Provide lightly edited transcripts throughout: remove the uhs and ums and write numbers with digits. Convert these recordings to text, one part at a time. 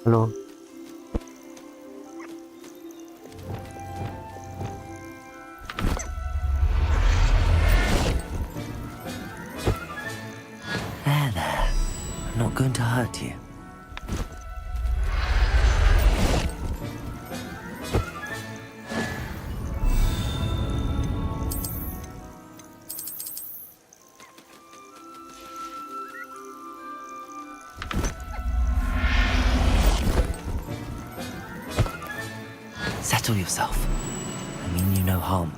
Hello. There. I'm not going to hurt you. Settle yourself. I mean you no harm.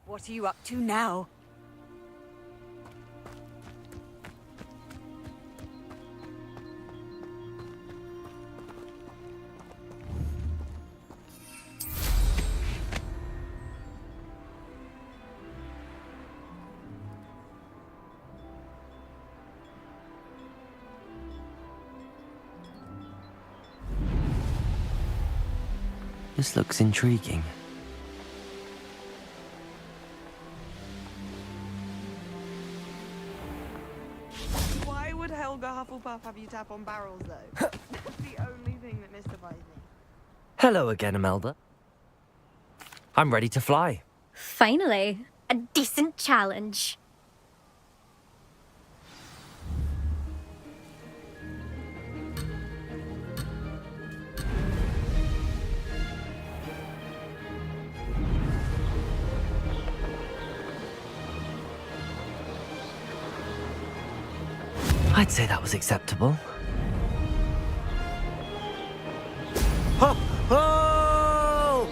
What are you up to now? This looks intriguing. Why would Helga Hufflepuff have you tap on barrels, though? That's the only thing that mystifies me. Hello again, Imelda. I'm ready to fly. Finally, a decent challenge. I'd say that was acceptable. Ho! Ho!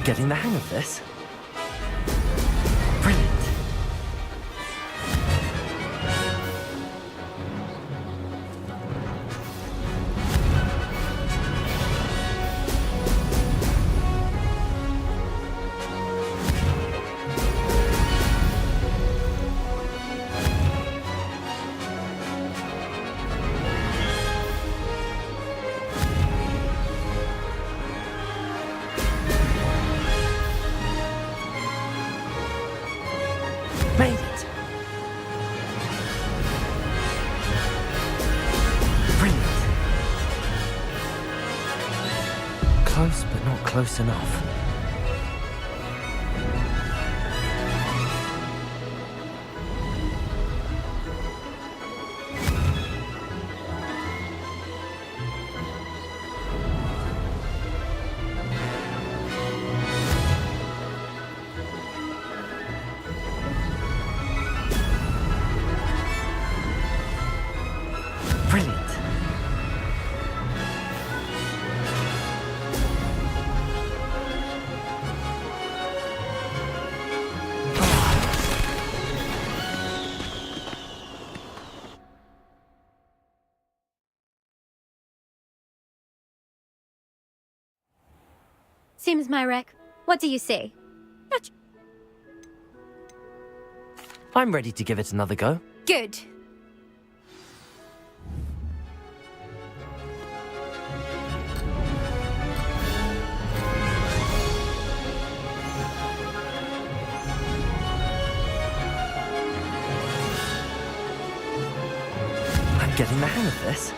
I'm getting the hang of this. Brilliant. Made it! Brilliant. Close, but not close enough. Brilliant. Seems my wreck. What do you say? I'm ready to give it another go. Good. I'm getting the hang of this.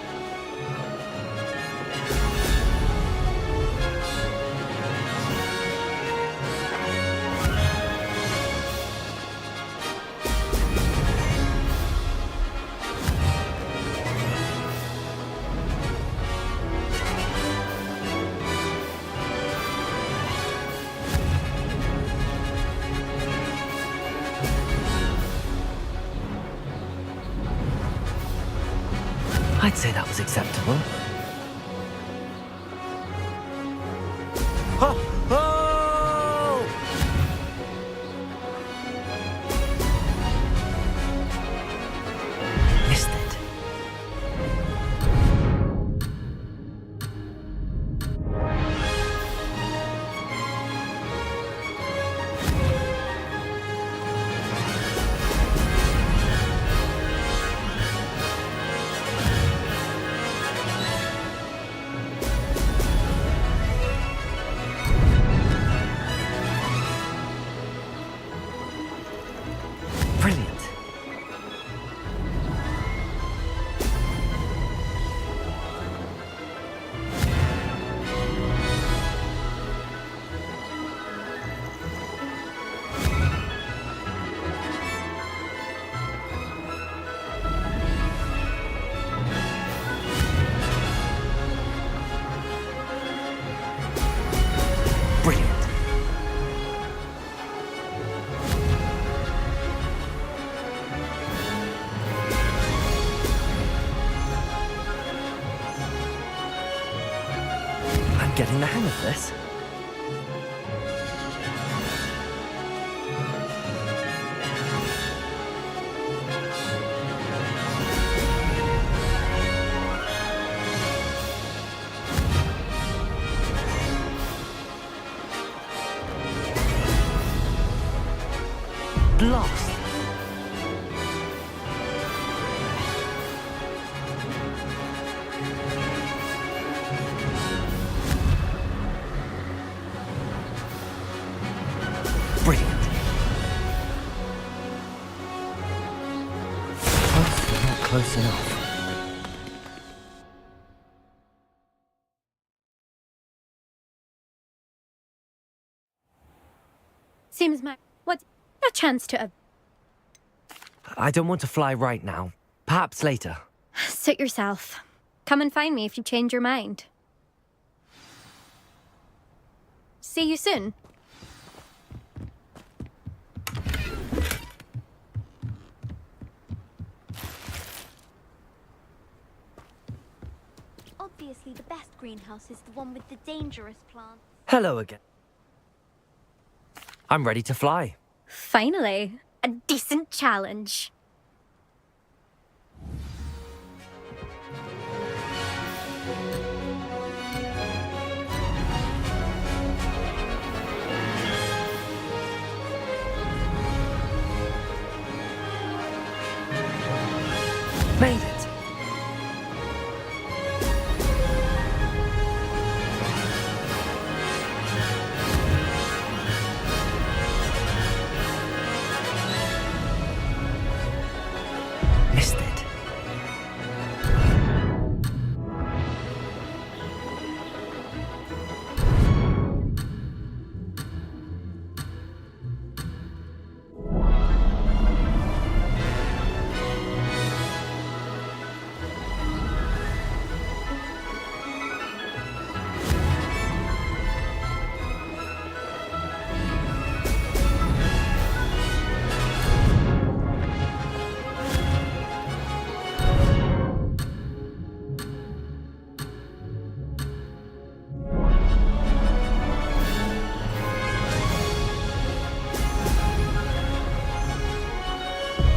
I'd say that was acceptable. Ho! Ho! Missed it. Brilliant. Brilliant. I'm getting the hang of this. Lost. Brilliant. Close, but not close enough. Seems my... What? A chance to... I don't want to fly right now. Perhaps later. Suit yourself. Come and find me if you change your mind. See you soon. Obviously, the best greenhouse is the one with the dangerous plants. Hello again. I'm ready to fly. Finally, a decent challenge. Made it! Missed it.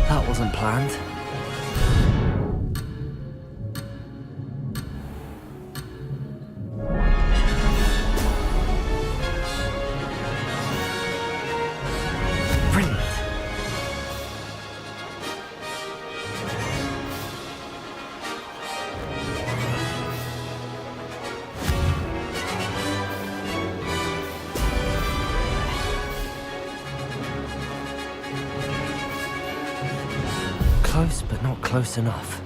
That wasn't planned. Brilliant. Close, but not close enough.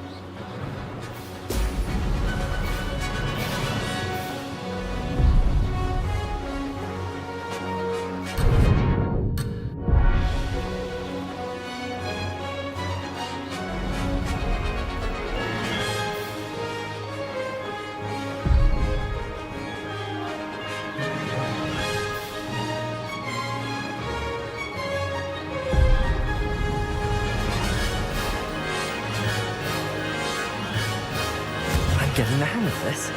I'm getting the hang of this.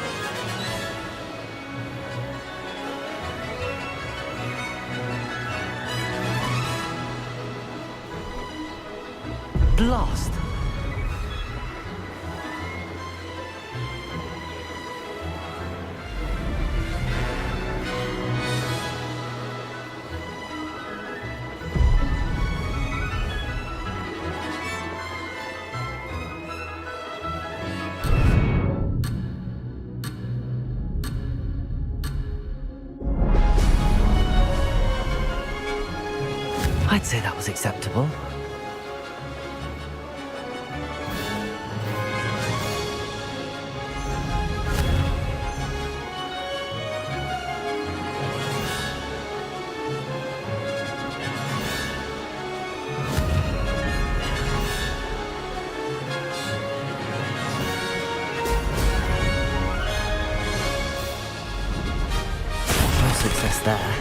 Blast! I'd say that was acceptable. No success there.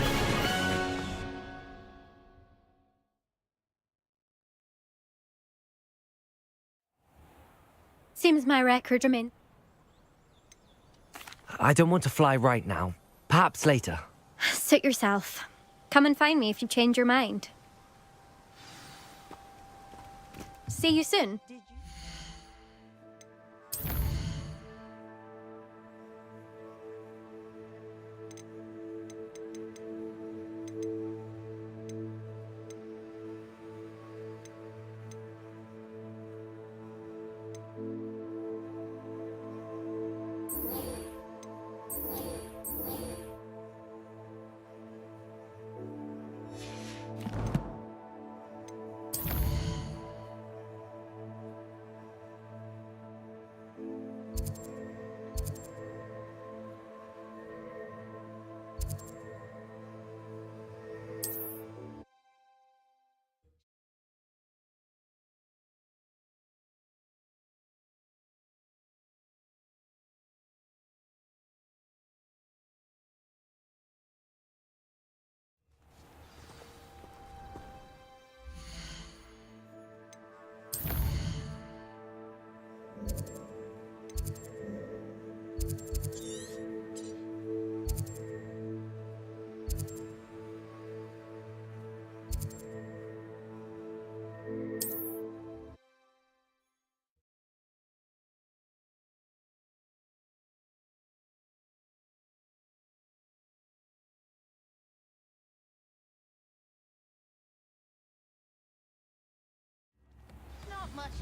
Seems my record remains. I don't want to fly right now. Perhaps later. Suit yourself. Come and find me if you change your mind. See you soon. Did you?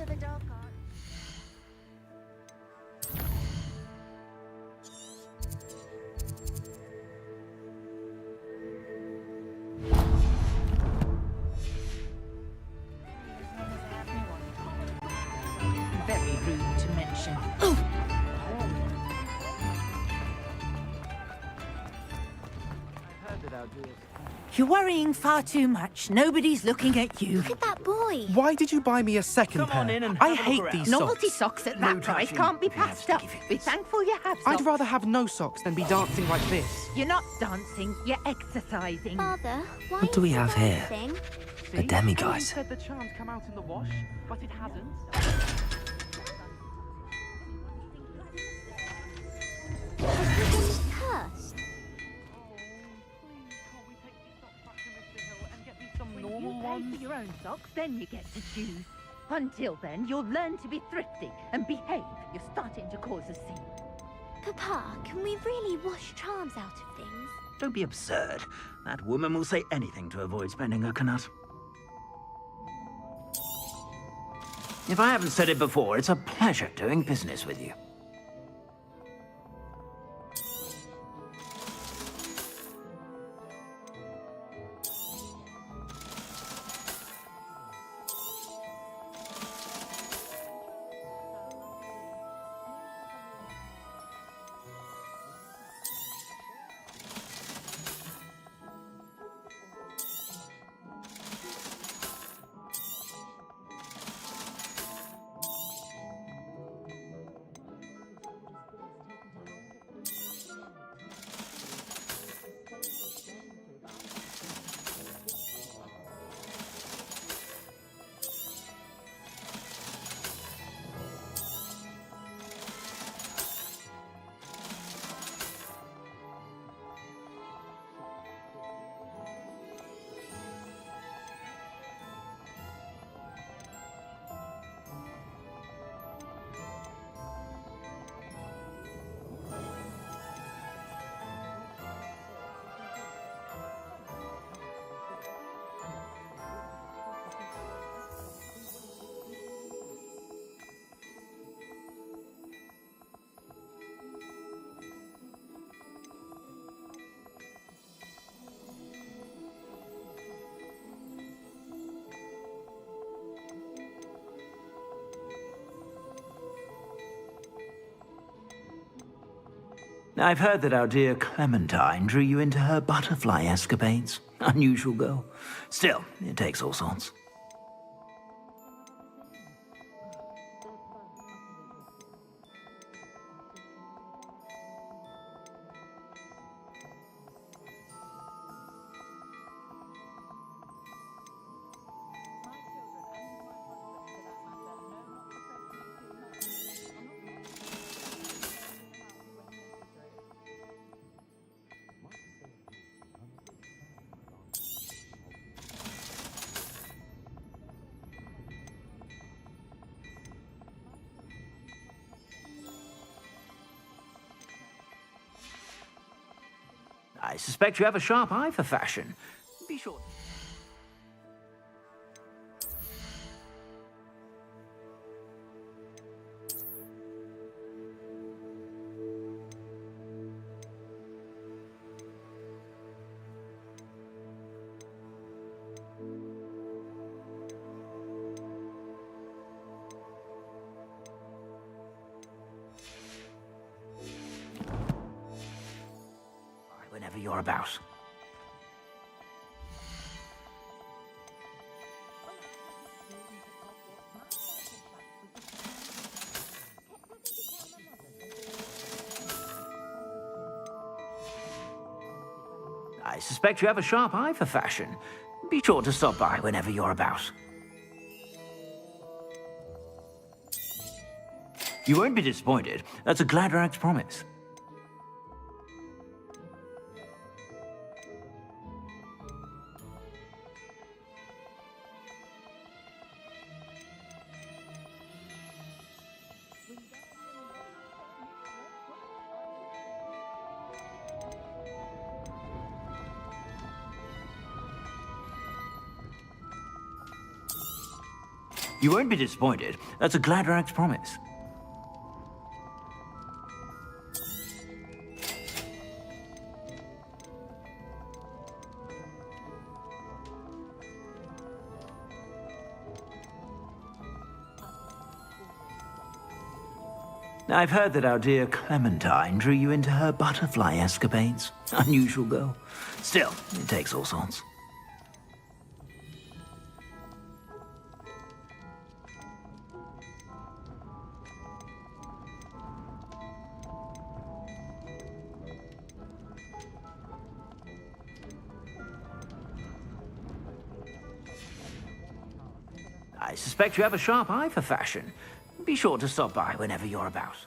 to the dog cart. Very rude to mention. You're worrying far too much. Nobody's looking at you. Look at that boy. Why did you buy me a second pair? on in and I have a hate look these Novelty socks. socks at that price can't be passed up. Be thankful you have socks. I'd rather have no socks than be dancing like this. You're not dancing, you're exercising. Father, why What do we is have the here? thing? A demiguise. said the charm's come out in the wash, but it hasn't. Has he cursed? When you pay for your own socks, then you get to choose. Until then, you'll learn to be thrifty and behave. You're starting to cause a scene. Papa, can we really wash charms out of things? Don't be absurd. That woman will say anything to avoid spending her knut. If I haven't said it before, it's a pleasure doing business with you. I've heard that our dear Clementine drew you into her butterfly escapades. Unusual girl. Still, it takes all sorts. I suspect you have a sharp eye for fashion. Be sure. Whenever you're about. I suspect you have a sharp eye for fashion. Be sure to stop by whenever you're about. You won't be disappointed. That's a Gladrax promise. You won't be disappointed. That's a Gladrag's promise. I've heard that our dear Clementine drew you into her butterfly escapades. Unusual girl. Still, it takes all sorts. I suspect you have a sharp eye for fashion. Be sure to stop by whenever you're about.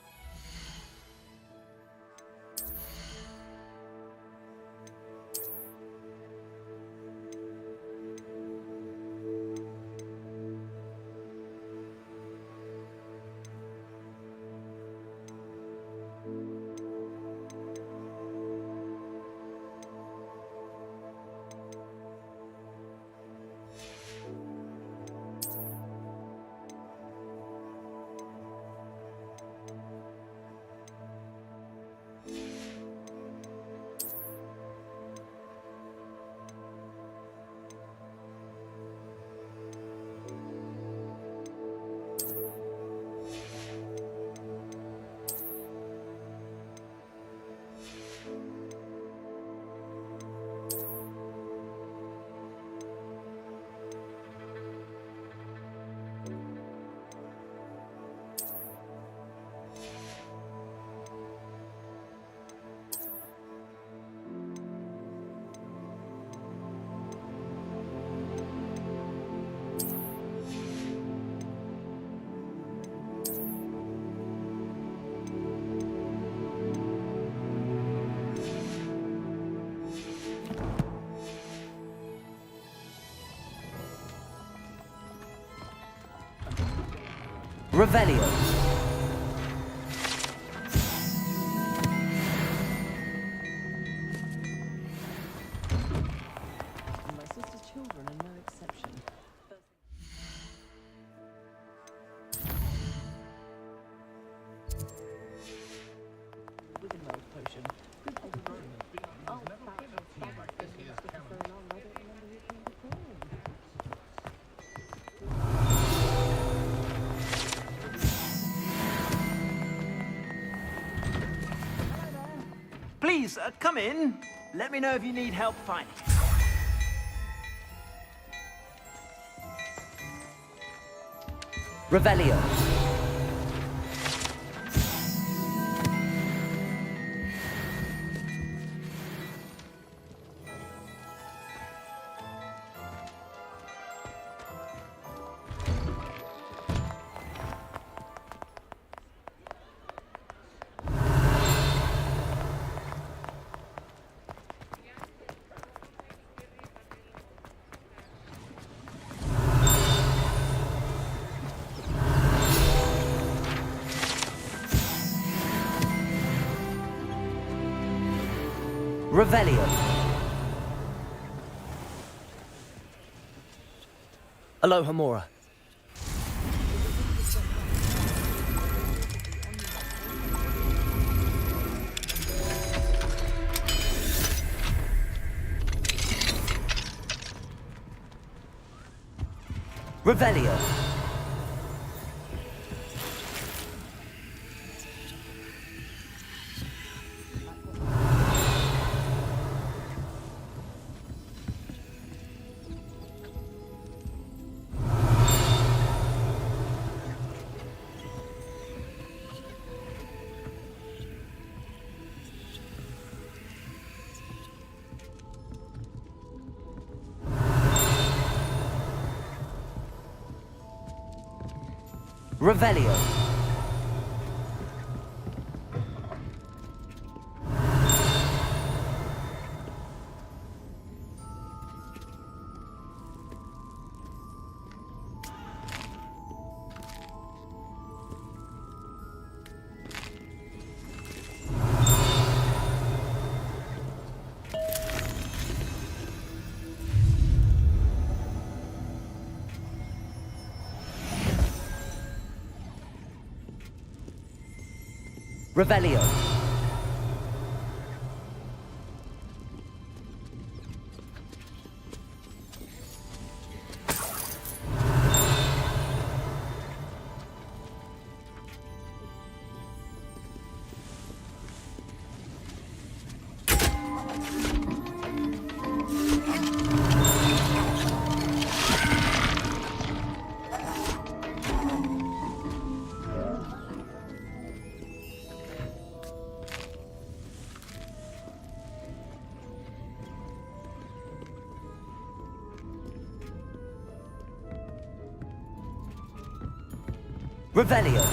Revelio. My sister's children are no exception. Within my potion. Please, come in. Let me know if you need help finding. Revelio. Revelio. Aloha Mora. Revelio. Revelio. Revelio. Revelio.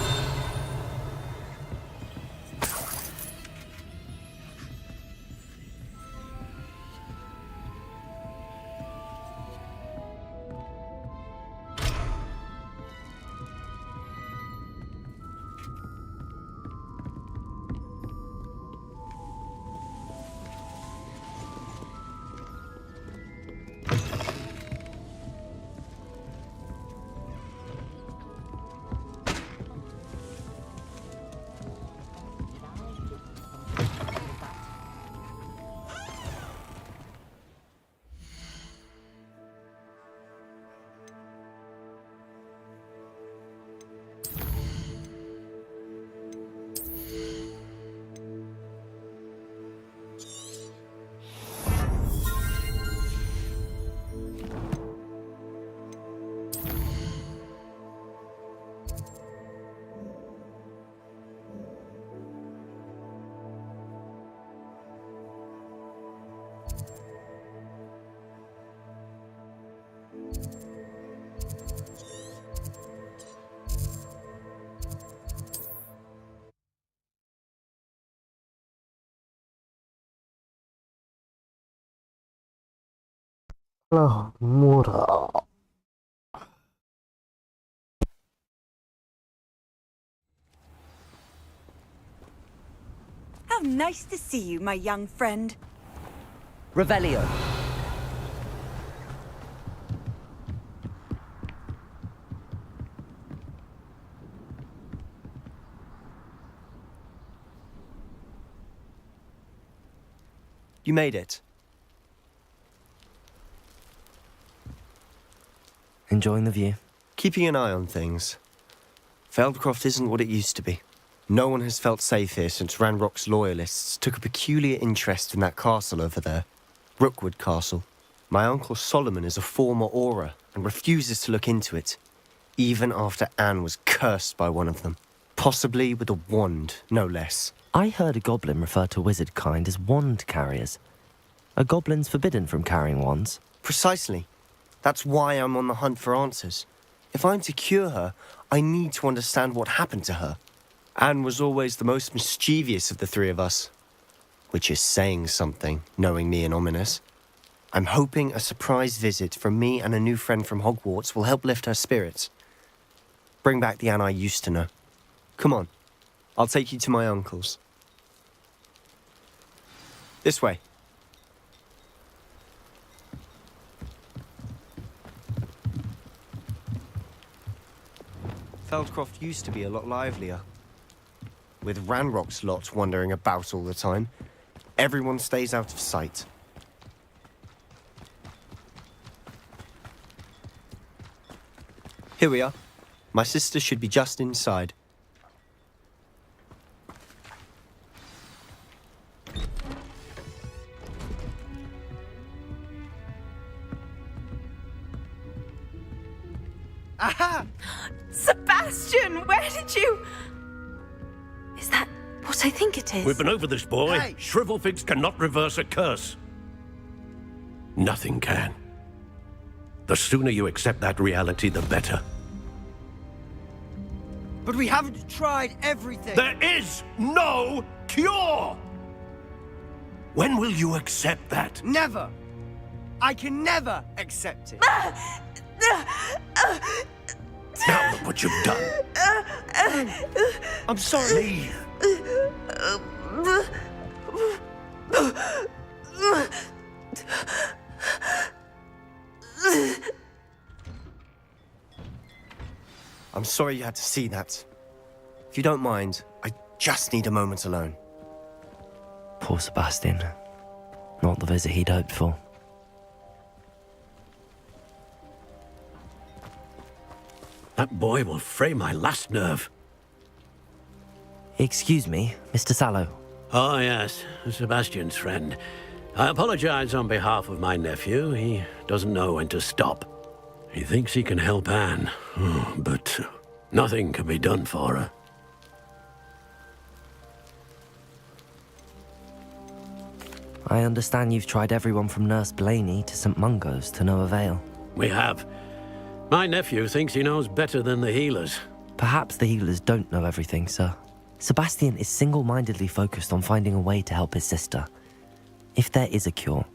Lah, murah. How nice to see you, my young friend. Revelio. You made it. Enjoying the view? Keeping an eye on things. Feldcroft isn't what it used to be. No one has felt safe here since Ranrock's loyalists took a peculiar interest in that castle over there. Rookwood Castle. My uncle Solomon is a former Auror and refuses to look into it, even after Anne was cursed by one of them. Possibly with a wand, no less. I heard a goblin refer to wizard kind as wand carriers. Are goblins forbidden from carrying wands? Precisely. That's why I'm on the hunt for answers. If I'm to cure her, I need to understand what happened to her. Anne was always the most mischievous of the three of us. Which is saying something, knowing me and ominous. I'm hoping a surprise visit from me and a new friend from Hogwarts will help lift her spirits. Bring back the Anne I used to know. Come on, I'll take you to my uncle's. This way. Feldcroft used to be a lot livelier. With Ranrock's lot wandering about all the time, everyone stays out of sight. Here we are. My sister should be just inside. Aha! Sebastian, where did you... Is that what I think it is? We've been over this, boy. Hey. Shrivelfigs cannot reverse a curse. Nothing can. The sooner you accept that reality, the better. But we haven't tried everything. There is no cure! When will you accept that? Never! I can never accept it. Now look what you've done. I'm sorry. I'm sorry you had to see that. If you don't mind, I just need a moment alone. Poor Sebastian. Not the visit he'd hoped for. That boy will fray my last nerve. Excuse me, Mr. Sallow. Oh, yes, Sebastian's friend. I apologize on behalf of my nephew. He doesn't know when to stop. He thinks he can help Anne, but nothing can be done for her. I understand you've tried everyone from Nurse Blaney to St. Mungo's to no avail. We have. My nephew thinks he knows better than the healers. Perhaps the healers don't know everything, sir. Sebastian is single-mindedly focused on finding a way to help his sister. If there is a cure,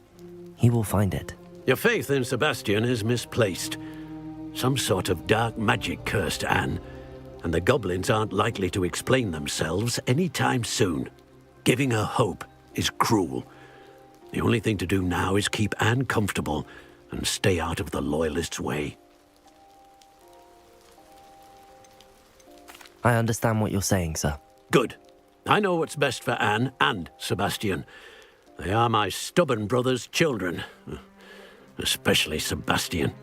he will find it. Your faith in Sebastian is misplaced. Some sort of dark magic cursed Anne, and the goblins aren't likely to explain themselves anytime soon. Giving her hope is cruel. The only thing to do now is keep Anne comfortable and stay out of the Loyalists' way. I understand what you're saying, sir. Good. I know what's best for Anne and Sebastian. They are my stubborn brother's children. Especially Sebastian.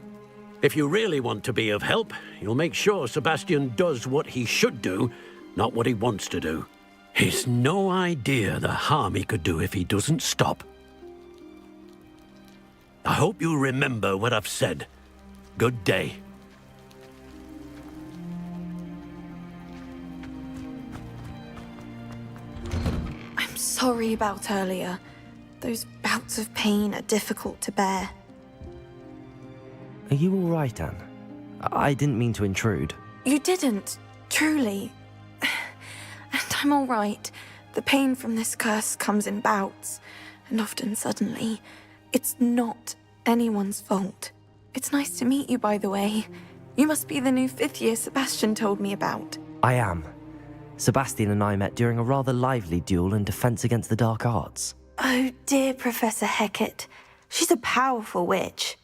If you really want to be of help, you'll make sure Sebastian does what he should do, not what he wants to do. He's no idea the harm he could do if he doesn't stop. I hope you remember what I've said. Good day. I'm sorry about earlier. Those bouts of pain are difficult to bear. Are you all right, Anne? I didn't mean to intrude. You didn't, truly. And I'm all right. The pain from this curse comes in bouts, and often suddenly. It's not anyone's fault. It's nice to meet you, by the way. You must be the new 5th year Sebastian told me about. I am. Sebastian and I met during a rather lively duel in Defense Against the Dark Arts. Oh, dear Professor Hecat. She's a powerful witch.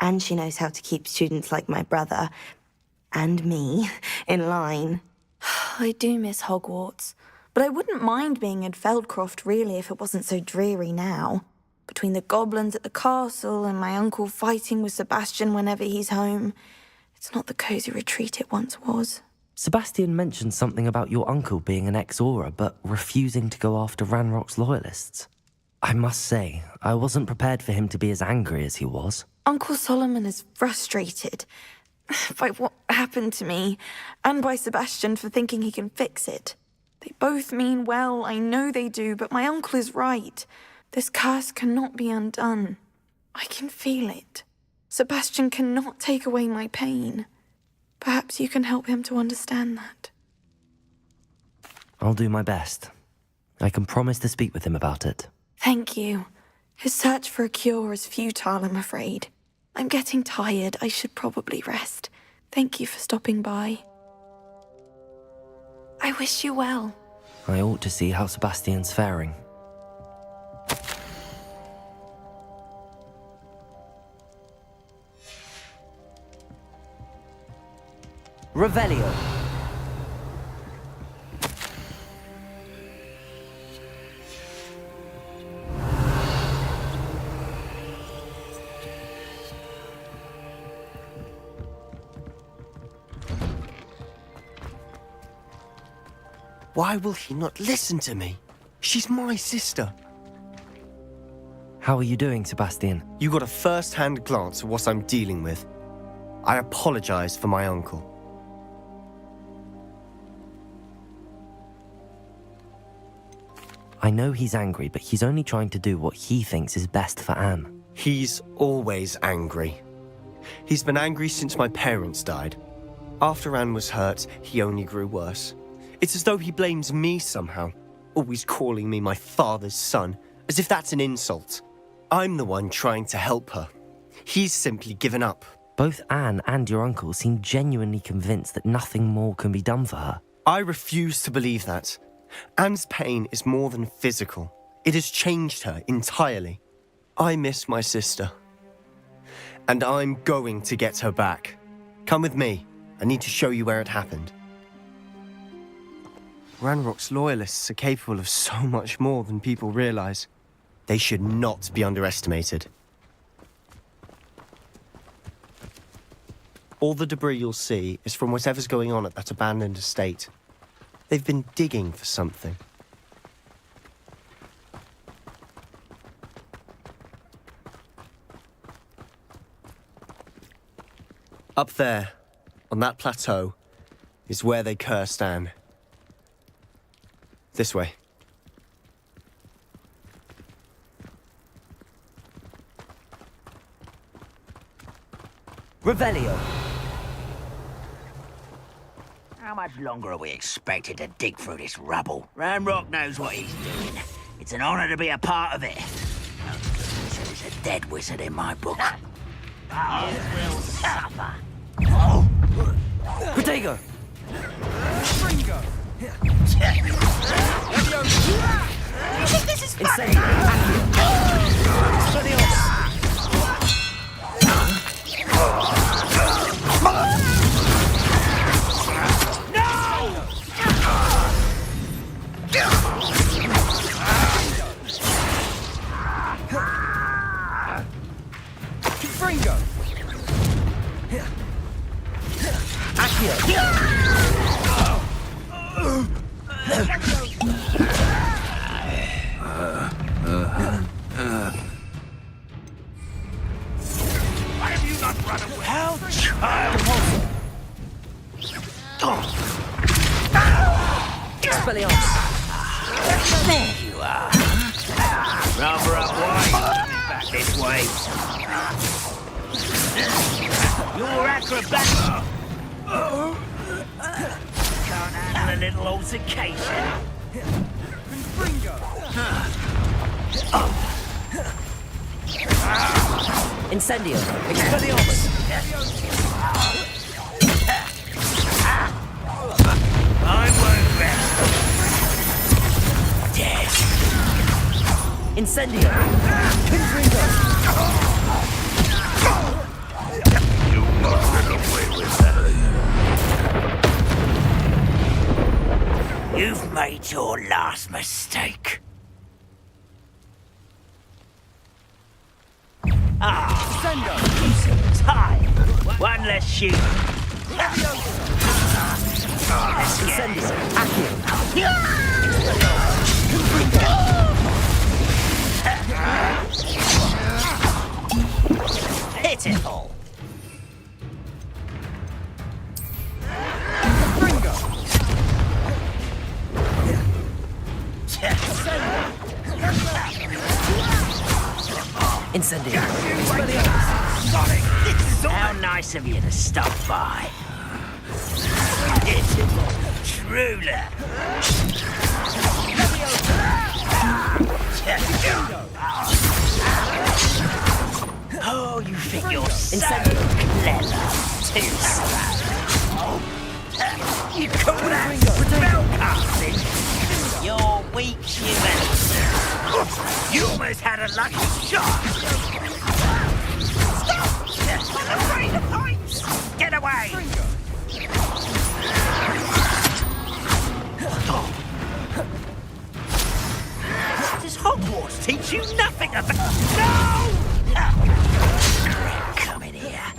And she knows how to keep students like my brother, and me, in line. I do miss Hogwarts, but I wouldn't mind being in Feldcroft, really, if it wasn't so dreary now. Between the goblins at the castle and my uncle fighting with Sebastian whenever he's home, it's not the cozy retreat it once was. Sebastian mentioned something about your uncle being an ex-Aura, but refusing to go after Ranrock's loyalists. I must say, I wasn't prepared for him to be as angry as he was. Uncle Solomon is frustrated by what happened to me, and by Sebastian for thinking he can fix it. They both mean well, I know they do, but my uncle is right. This curse cannot be undone. I can feel it. Sebastian cannot take away my pain. Perhaps you can help him to understand that. I'll do my best. I can promise to speak with him about it. Thank you. His search for a cure is futile, I'm afraid. I'm getting tired. I should probably rest. Thank you for stopping by. I wish you well. I ought to see how Sebastian's faring. Revelio. Why will he not listen to me? She's my sister. How are you doing, Sebastian? You got a first-hand glance at what I'm dealing with. I apologize for my uncle. I know he's angry, but he's only trying to do what he thinks is best for Anne. He's always angry. He's been angry since my parents died. After Anne was hurt, he only grew worse. It's as though he blames me somehow, always calling me my father's son, as if that's an insult. I'm the one trying to help her. He's simply given up. Both Anne and your uncle seem genuinely convinced that nothing more can be done for her. I refuse to believe that. Anne's pain is more than physical. It has changed her entirely. I miss my sister. And I'm going to get her back. Come with me. I need to show you where it happened. Ranrock's loyalists are capable of so much more than people realize. They should not be underestimated. All the debris you'll see is from whatever's going on at that abandoned estate. They've been digging for something. Up there, on that plateau, is where they cursed Anne. This way. Revelio. How much longer are we expected to dig through this rubble? Ranrock knows what he's doing. It's an honor to be a part of it. There's a dead wizard in my book. You will suffer. Protego. Fringo. You think this is funny? Fringo. Why have you not run away? How child! There you are. Rather up wide. Back this way. Your acrobat. Can't handle a little altercation. Incendio. Expelliarmus. I won't rest. Dead. Incendio. You'll not get away with that. You've made your last mistake. Time. One less shoot. Pitiful. Incendio. How nice of you to stop by. Pitiful. Truly. Oh, you think you're so clever. Too slow. You call that spellcasting? You're weak human. You almost had a lucky shot. Stop! I'm afraid of heights. Get away. Does Hogwarts teach you nothing about... No! Come in here.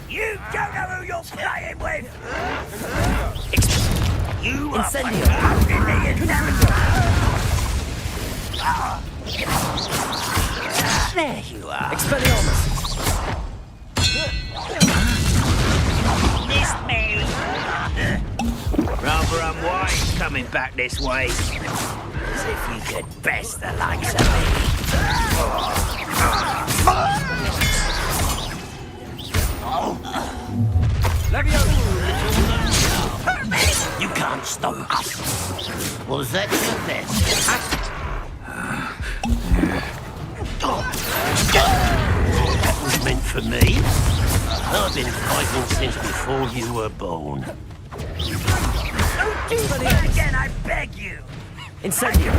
You don't know who you're playing with! You are totally There you are. Expelliarmus. Missed me. Rather unwise coming back this way. As if you could best the likes of me. You can't stop us. Was that your best? That was meant for me. I've been fighting since before you were born. Don't do that again, I beg you! Incendio.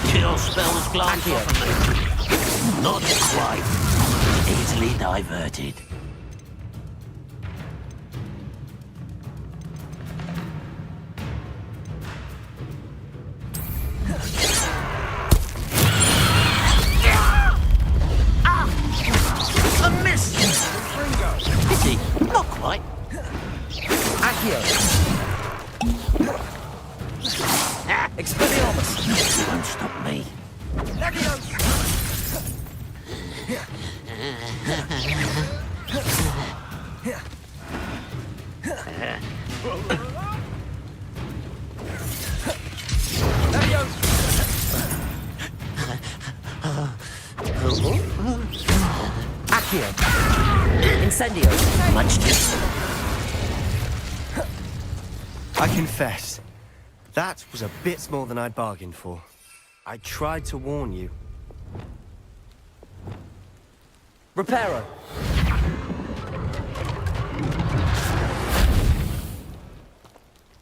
Kill spell has glance off of me. Not quite. Easily diverted. A miss! Is he? Not quite. Accio. Expelliarmus. You won't stop me. Accio. Incendio. Much too. I confess, that was a bit more than I'd bargained for. I tried to warn you. Reparo.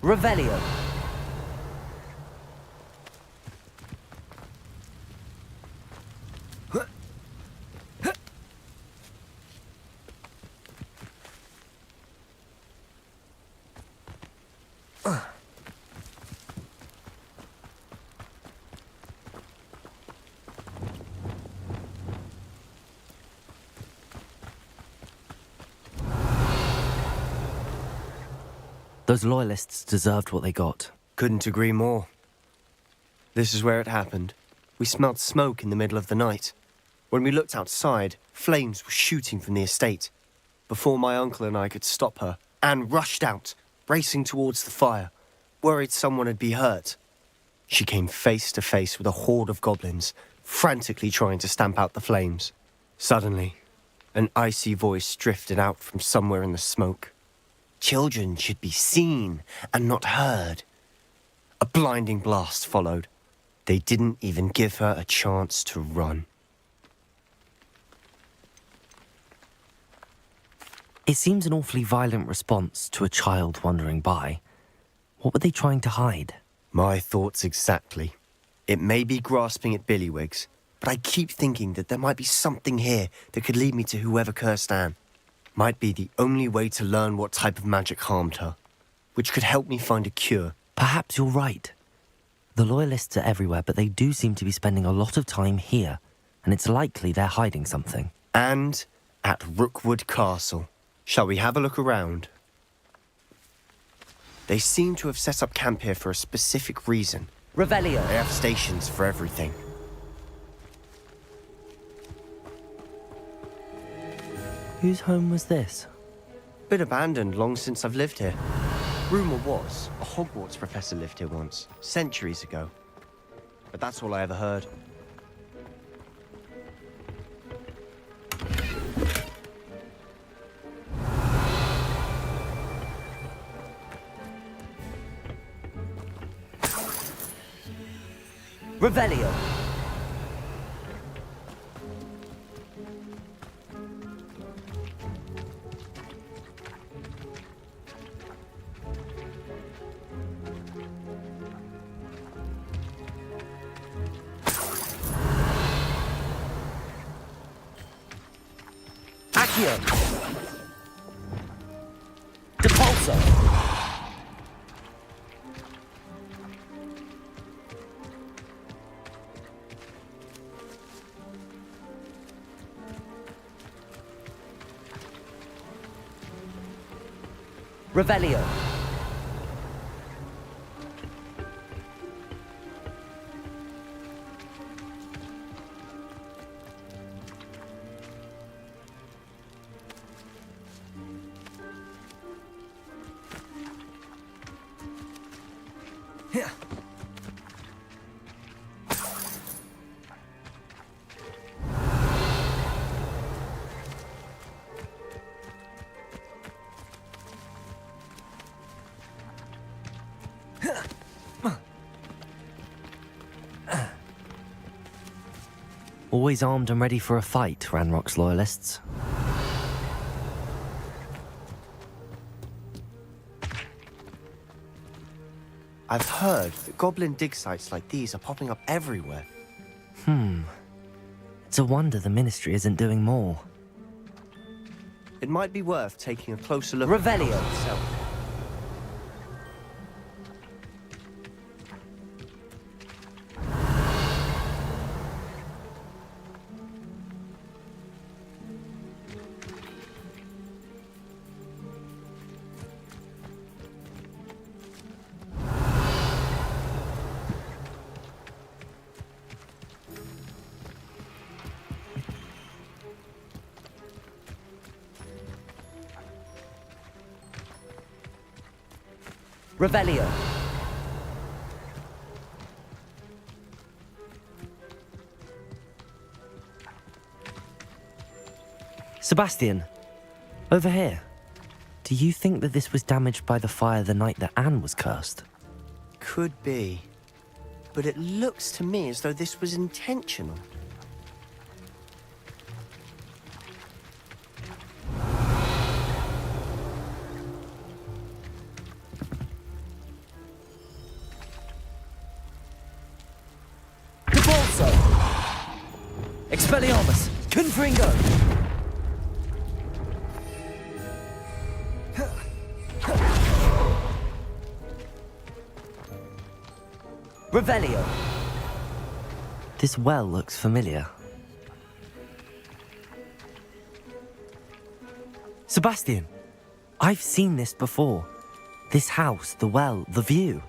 Revelio. Those loyalists deserved what they got. Couldn't agree more. This is where it happened. We smelled smoke in the middle of the night. When we looked outside, flames were shooting from the estate. Before my uncle and I could stop her, Anne rushed out, racing towards the fire, worried someone had been hurt. She came face to face with a horde of goblins, frantically trying to stamp out the flames. Suddenly, an icy voice drifted out from somewhere in the smoke. Children should be seen and not heard. A blinding blast followed. They didn't even give her a chance to run. It seems an awfully violent response to a child wandering by. What were they trying to hide? My thoughts exactly. It may be grasping at billywhigs, but I keep thinking that there might be something here that could lead me to whoever cursed Anne. Might be the only way to learn what type of magic harmed her, which could help me find a cure. Perhaps you're right. The loyalists are everywhere, but they do seem to be spending a lot of time here, and it's likely they're hiding something. And at Rookwood Castle. Shall we have a look around? They seem to have set up camp here for a specific reason. Revelio. They have stations for everything. Whose home was this? Been abandoned long since I've lived here. Rumour was, a Hogwarts professor lived here once, centuries ago. But that's all I ever heard. Revelio. Accio. Depulso. Revelio. Always armed and ready for a fight, Ranrock's loyalists. I've heard that goblin dig sites like these are popping up everywhere. It's a wonder the Ministry isn't doing more. It might be worth taking a closer look Revelio. at itself. Revelio. Sebastian, over here. Do you think that this was damaged by the fire the night that Anne was cursed? Could be. But it looks to me as though this was intentional. Expelliarmus! Confringo! Revelio! This well looks familiar. Sebastian! I've seen this before. This house, the well, the view.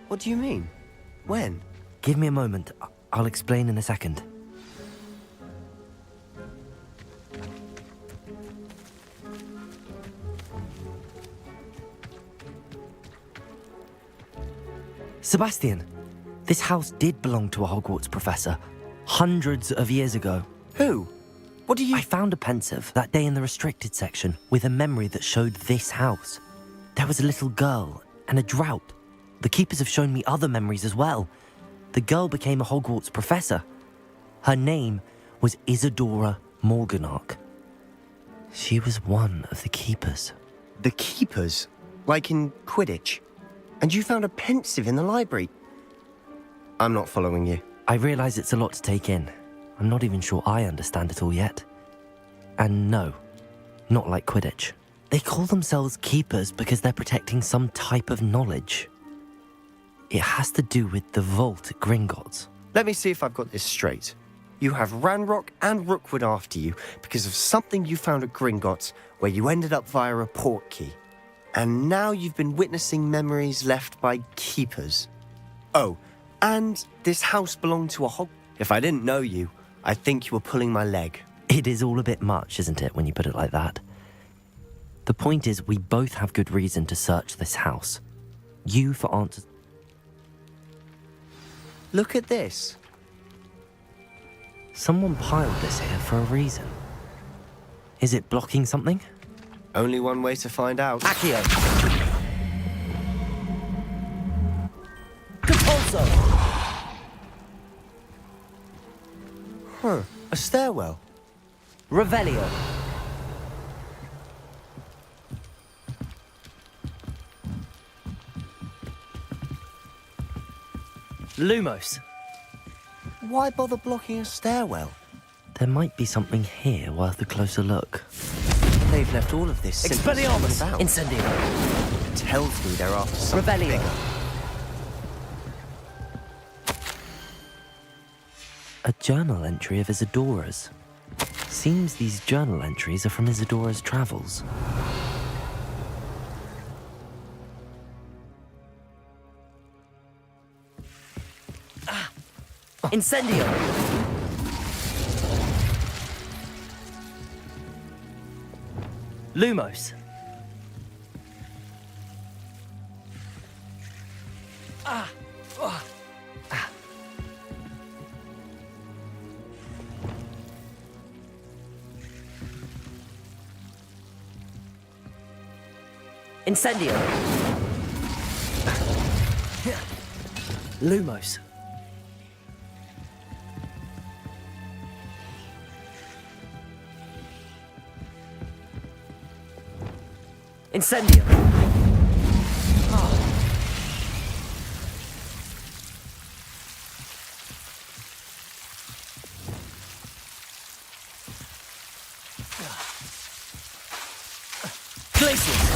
What do you mean? When? Give me a moment. I'll explain in a second. Sebastian, this house did belong to a Hogwarts professor, hundreds of years ago. Who? What do you... I found a pensive that day in the restricted section with a memory that showed this house. There was a little girl and a drought. The keepers have shown me other memories as well. The girl became a Hogwarts professor. Her name was Isadora Morganach. She was one of the keepers. The keepers? Like in Quidditch? And you found a pensive in the library? I'm not following you. I realize it's a lot to take in. I'm not even sure I understand it all yet. And no, not like Quidditch. They call themselves keepers because they're protecting some type of knowledge. It has to do with the vault at Gringotts. Let me see if I've got this straight. You have Ranrock and Rookwood after you because of something you found at Gringotts where you ended up via a portkey. And now you've been witnessing memories left by keepers. Oh, and this house belonged to a hog... If I didn't know you, I think you were pulling my leg. It is all a bit much, isn't it, when you put it like that? The point is, we both have good reason to search this house. You for answers... Look at this. Someone piled this here for a reason. Is it blocking something? Only one way to find out. Accio! Compulso! Huh, a stairwell. Revelio. Lumos. Why bother blocking a stairwell? There might be something here worth a closer look. They've left all of this Expelliarmus! about. Incendio. It tells me they're after something Revelio. bigger. A journal entry of Isadora's. Seems these journal entries are from Isadora's travels. Incendio. Lumos. Incendio. Lumos. Incendio. Glacius.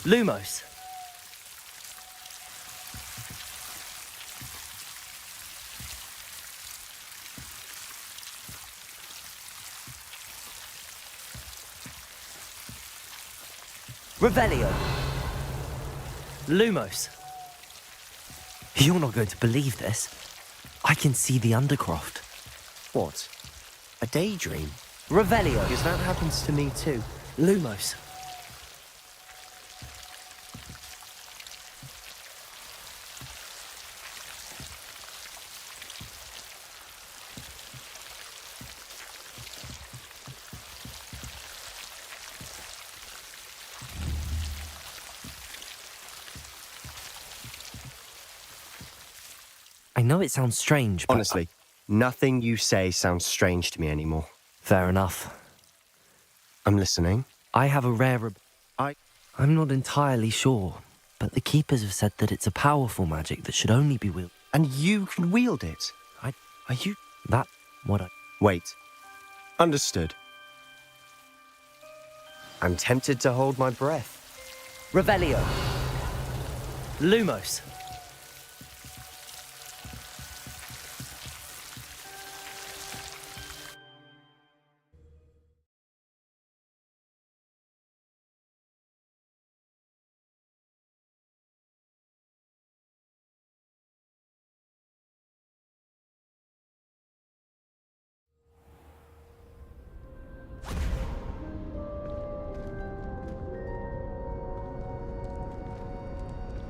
Lumos. Revelio. Lumos. You're not going to believe this. I can see the Undercroft. What? A daydream? Revelio. Because that happens to me too. Lumos. I know it sounds strange, but... Honestly, nothing you say sounds strange to me anymore. Fair enough. I'm listening. I have a rare... I'm not entirely sure, but the Keepers have said that it's a powerful magic that should only be wielded. And you can wield it? Are you... That... what I... Wait. Understood. I'm tempted to hold my breath. Revelio. Lumos.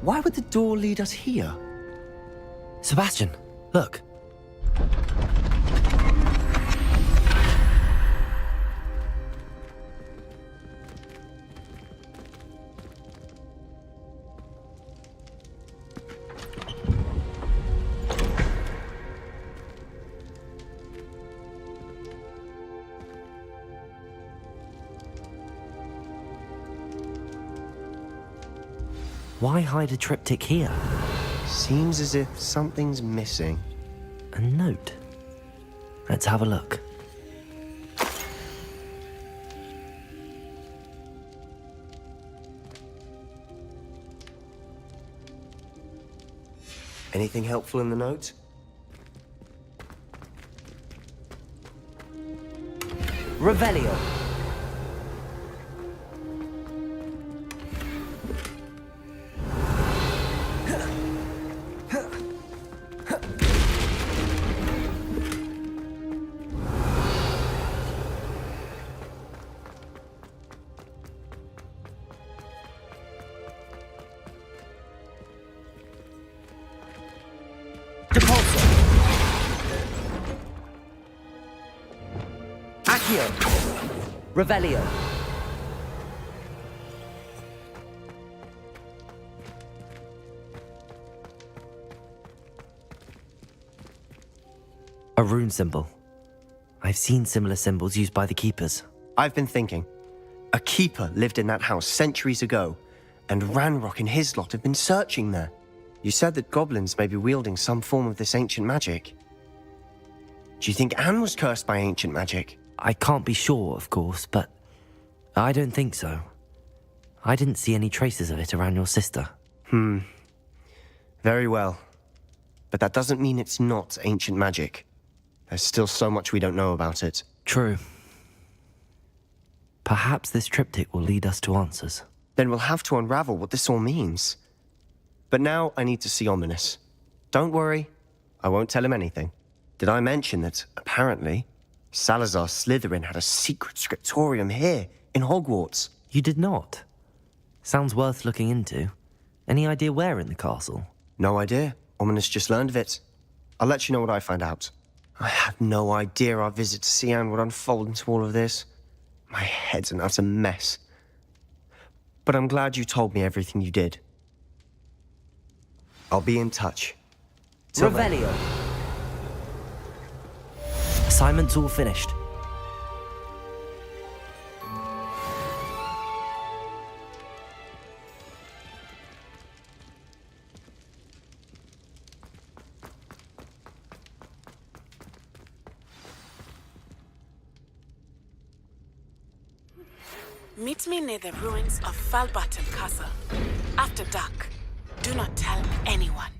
Why would the door lead us here? Sebastian, look. Why hide a triptych here? Seems as if something's missing. A note. Let's have a look. Anything helpful in the note? Revelio. Revelio. A rune symbol. I've seen similar symbols used by the Keepers. I've been thinking. A keeper lived in that house centuries ago, and Ranrock and his lot have been searching there. You said that goblins may be wielding some form of this ancient magic. Do you think Anne was cursed by ancient magic? I can't be sure, of course, but I don't think so. I didn't see any traces of it around your sister. Very well. But that doesn't mean it's not ancient magic. There's still so much we don't know about it. True. Perhaps this triptych will lead us to answers. Then we'll have to unravel what this all means. But now I need to see Ominous. Don't worry, I won't tell him anything. Did I mention that, apparently, Salazar Slytherin had a secret scriptorium here in Hogwarts? You did not? Sounds worth looking into. Any idea where in the castle? No idea. Ominous just learned of it. I'll let you know what I find out. I had no idea our visit to Sian would unfold into all of this. My head's an utter mess. But I'm glad you told me everything you did. I'll be in touch. Till then. Revelio. Assignment's all finished. Meet me near the ruins of Falbaton Castle. After dark. Do not tell anyone.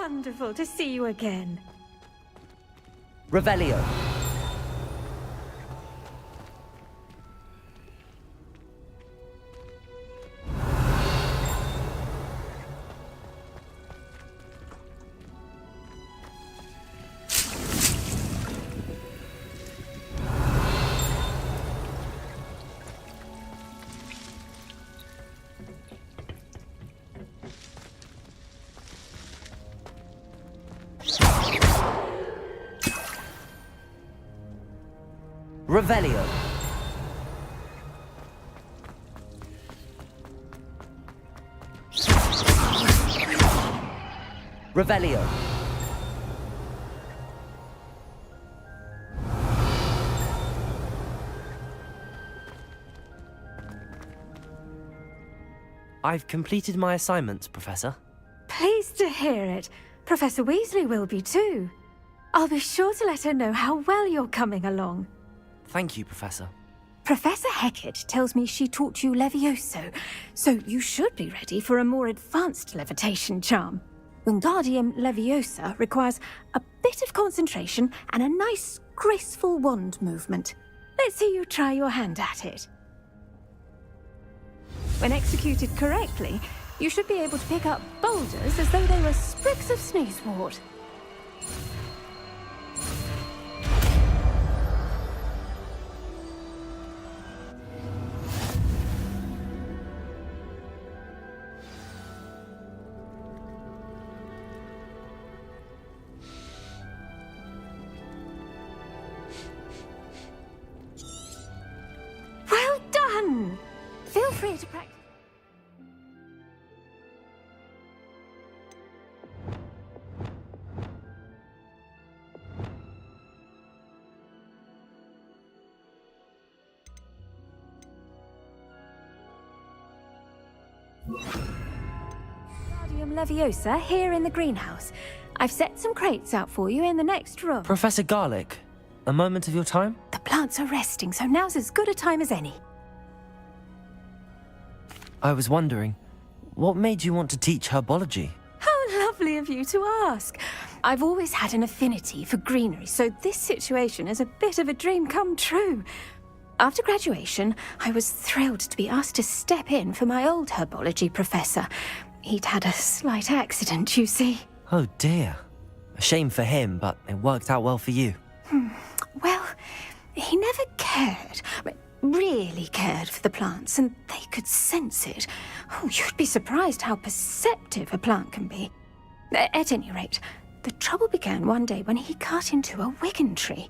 wonderful to see you again. Revelio. Revelio. Revelio. I've completed my assignments, Professor. Pleased to hear it. Professor Weasley will be too. I'll be sure to let her know how well you're coming along. Thank you, Professor. Professor Hecat tells me she taught you Levioso, so you should be ready for a more advanced levitation charm. Wingardium Leviosa requires a bit of concentration and a nice, graceful wand movement. Let's see you try your hand at it. When executed correctly, you should be able to pick up boulders as though they were sprigs of sneezewort. Well done! Feel free to practice. Wingardium Leviosa here in the greenhouse. I've set some crates out for you in the next room. Professor Garlick, a moment of your time? The plants are resting, so now's as good a time as any. I was wondering, what made you want to teach herbology? How lovely of you to ask. I've always had an affinity for greenery, so this situation is a bit of a dream come true. After graduation, I was thrilled to be asked to step in for my old herbology professor. He'd had a slight accident, you see. Oh dear. A shame for him, but it worked out well for you. Well, he never cared, really cared for the plants, and they could sense it. Oh, you'd be surprised how perceptive a plant can be. At any rate, the trouble began one day when he cut into a wigan tree.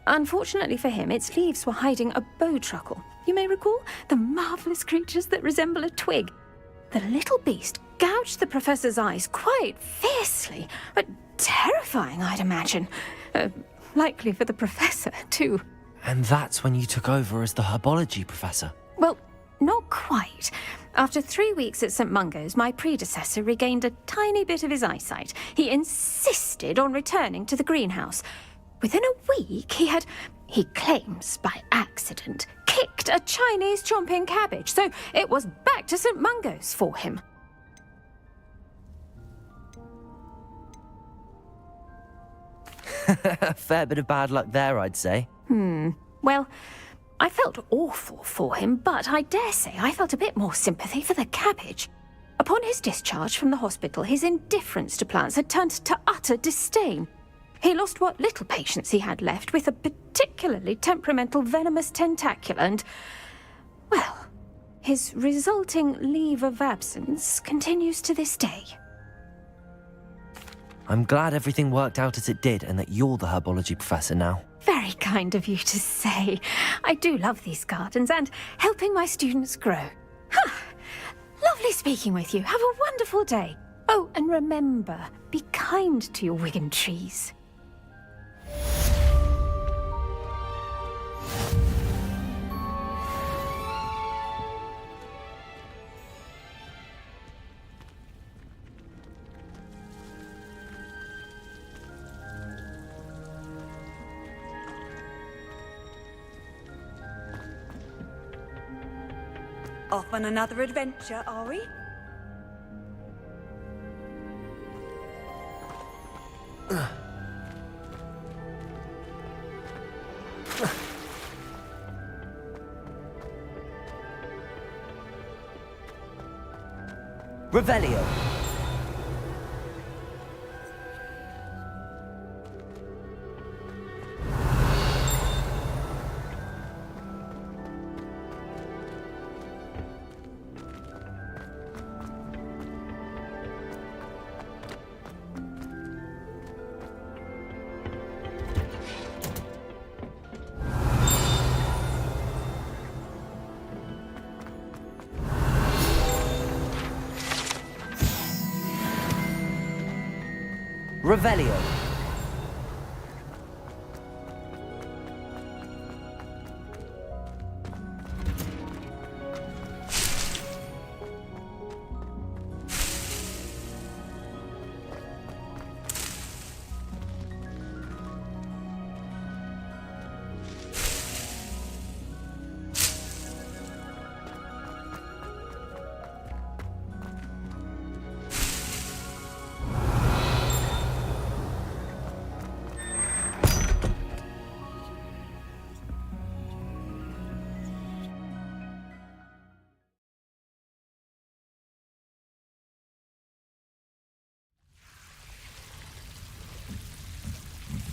Unfortunately for him, its leaves were hiding a bowtruckle. You may recall the marvellous creatures that resemble a twig. The little beast gouged the professor's eyes quite fiercely, but terrifying, I'd imagine. Likely for the professor, too. And that's when you took over as the herbology professor? Well, not quite. After 3 weeks at St. Mungo's, my predecessor regained a tiny bit of his eyesight. He insisted on returning to the greenhouse. Within a week, he claims by accident, kicked a Chinese chomping cabbage, so it was back to St. Mungo's for him. A fair bit of bad luck there, I'd say. Well, I felt awful for him, but I dare say I felt a bit more sympathy for the cabbage. Upon his discharge from the hospital, his indifference to plants had turned to utter disdain. He lost what little patience he had left with a particularly temperamental venomous tentacula and, well, his resulting leave of absence continues to this day. I'm glad everything worked out as it did and that you're the herbology professor now. Very kind of you to say. I do love these gardens and helping my students grow. Lovely speaking with you. Have a wonderful day. Oh, and remember, be kind to your wigan trees. Off on another adventure, are we? Revelio. Revelio.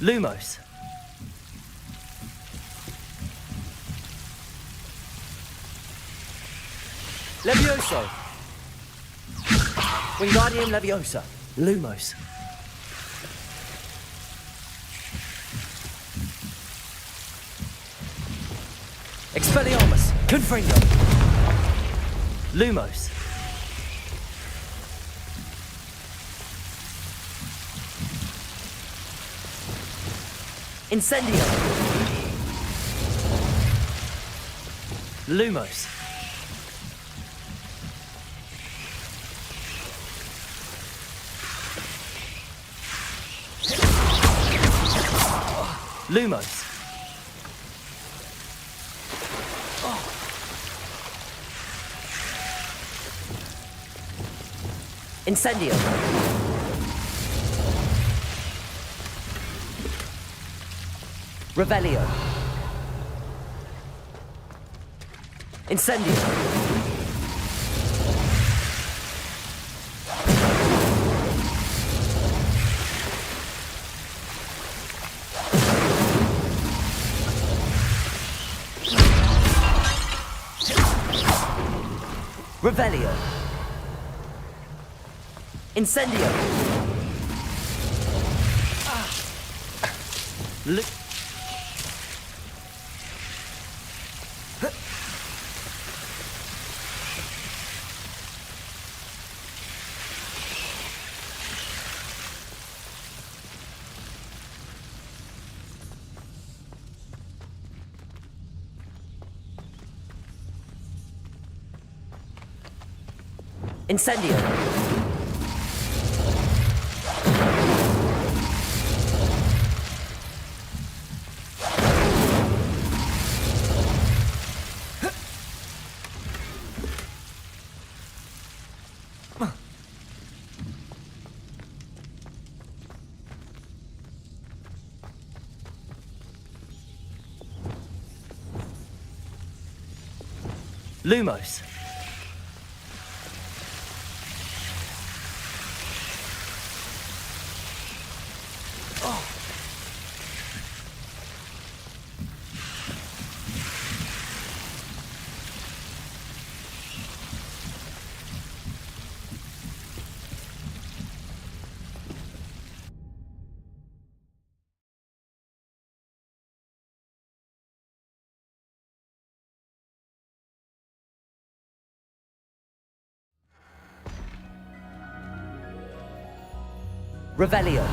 Lumos. Levioso. Wingardium Leviosa. Lumos. Expelliarmus. Confringo. Lumos. Incendio. Lumos. Lumos. Incendio. Revelio. Incendio. Revelio. Incendio. Incendio. Lumos. Revelio.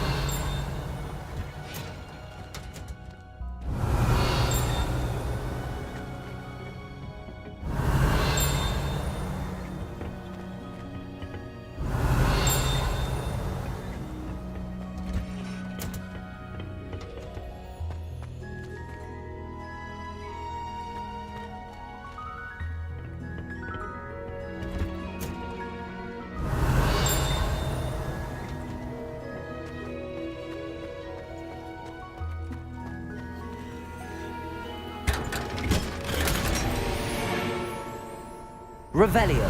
Revelio.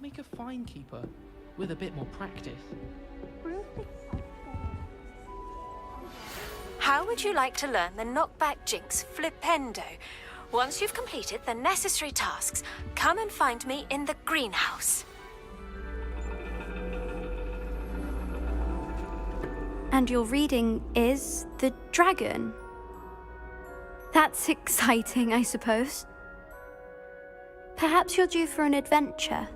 make a fine keeper with a bit more practice. How would you like to learn the knockback jinx flipendo? Once you've completed the necessary tasks, come and find me in the greenhouse. And your reading is the dragon. That's exciting, I suppose. Perhaps you're due for an adventure.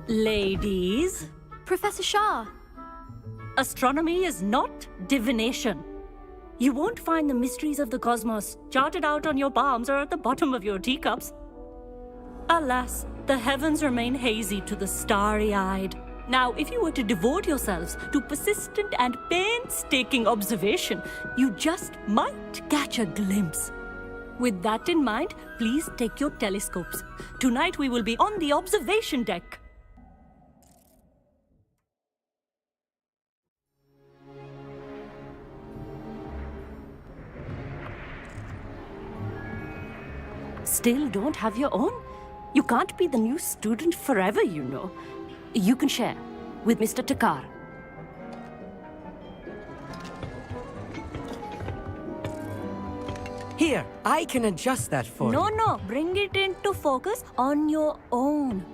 Ladies, Professor Shah. astronomy is not divination. You won't find the mysteries of the cosmos charted out on your palms or at the bottom of your teacups. Alas, the heavens remain hazy to the starry-eyed. Now, if you were to devote yourselves to persistent and painstaking observation, you just might catch a glimpse. With that in mind, please take your telescopes. Tonight we will be on the observation deck. Still don't have your own? You can't be the new student forever, you know. You can share with Mr. Takar. Here, I can adjust that for you. No, bring it into focus on your own.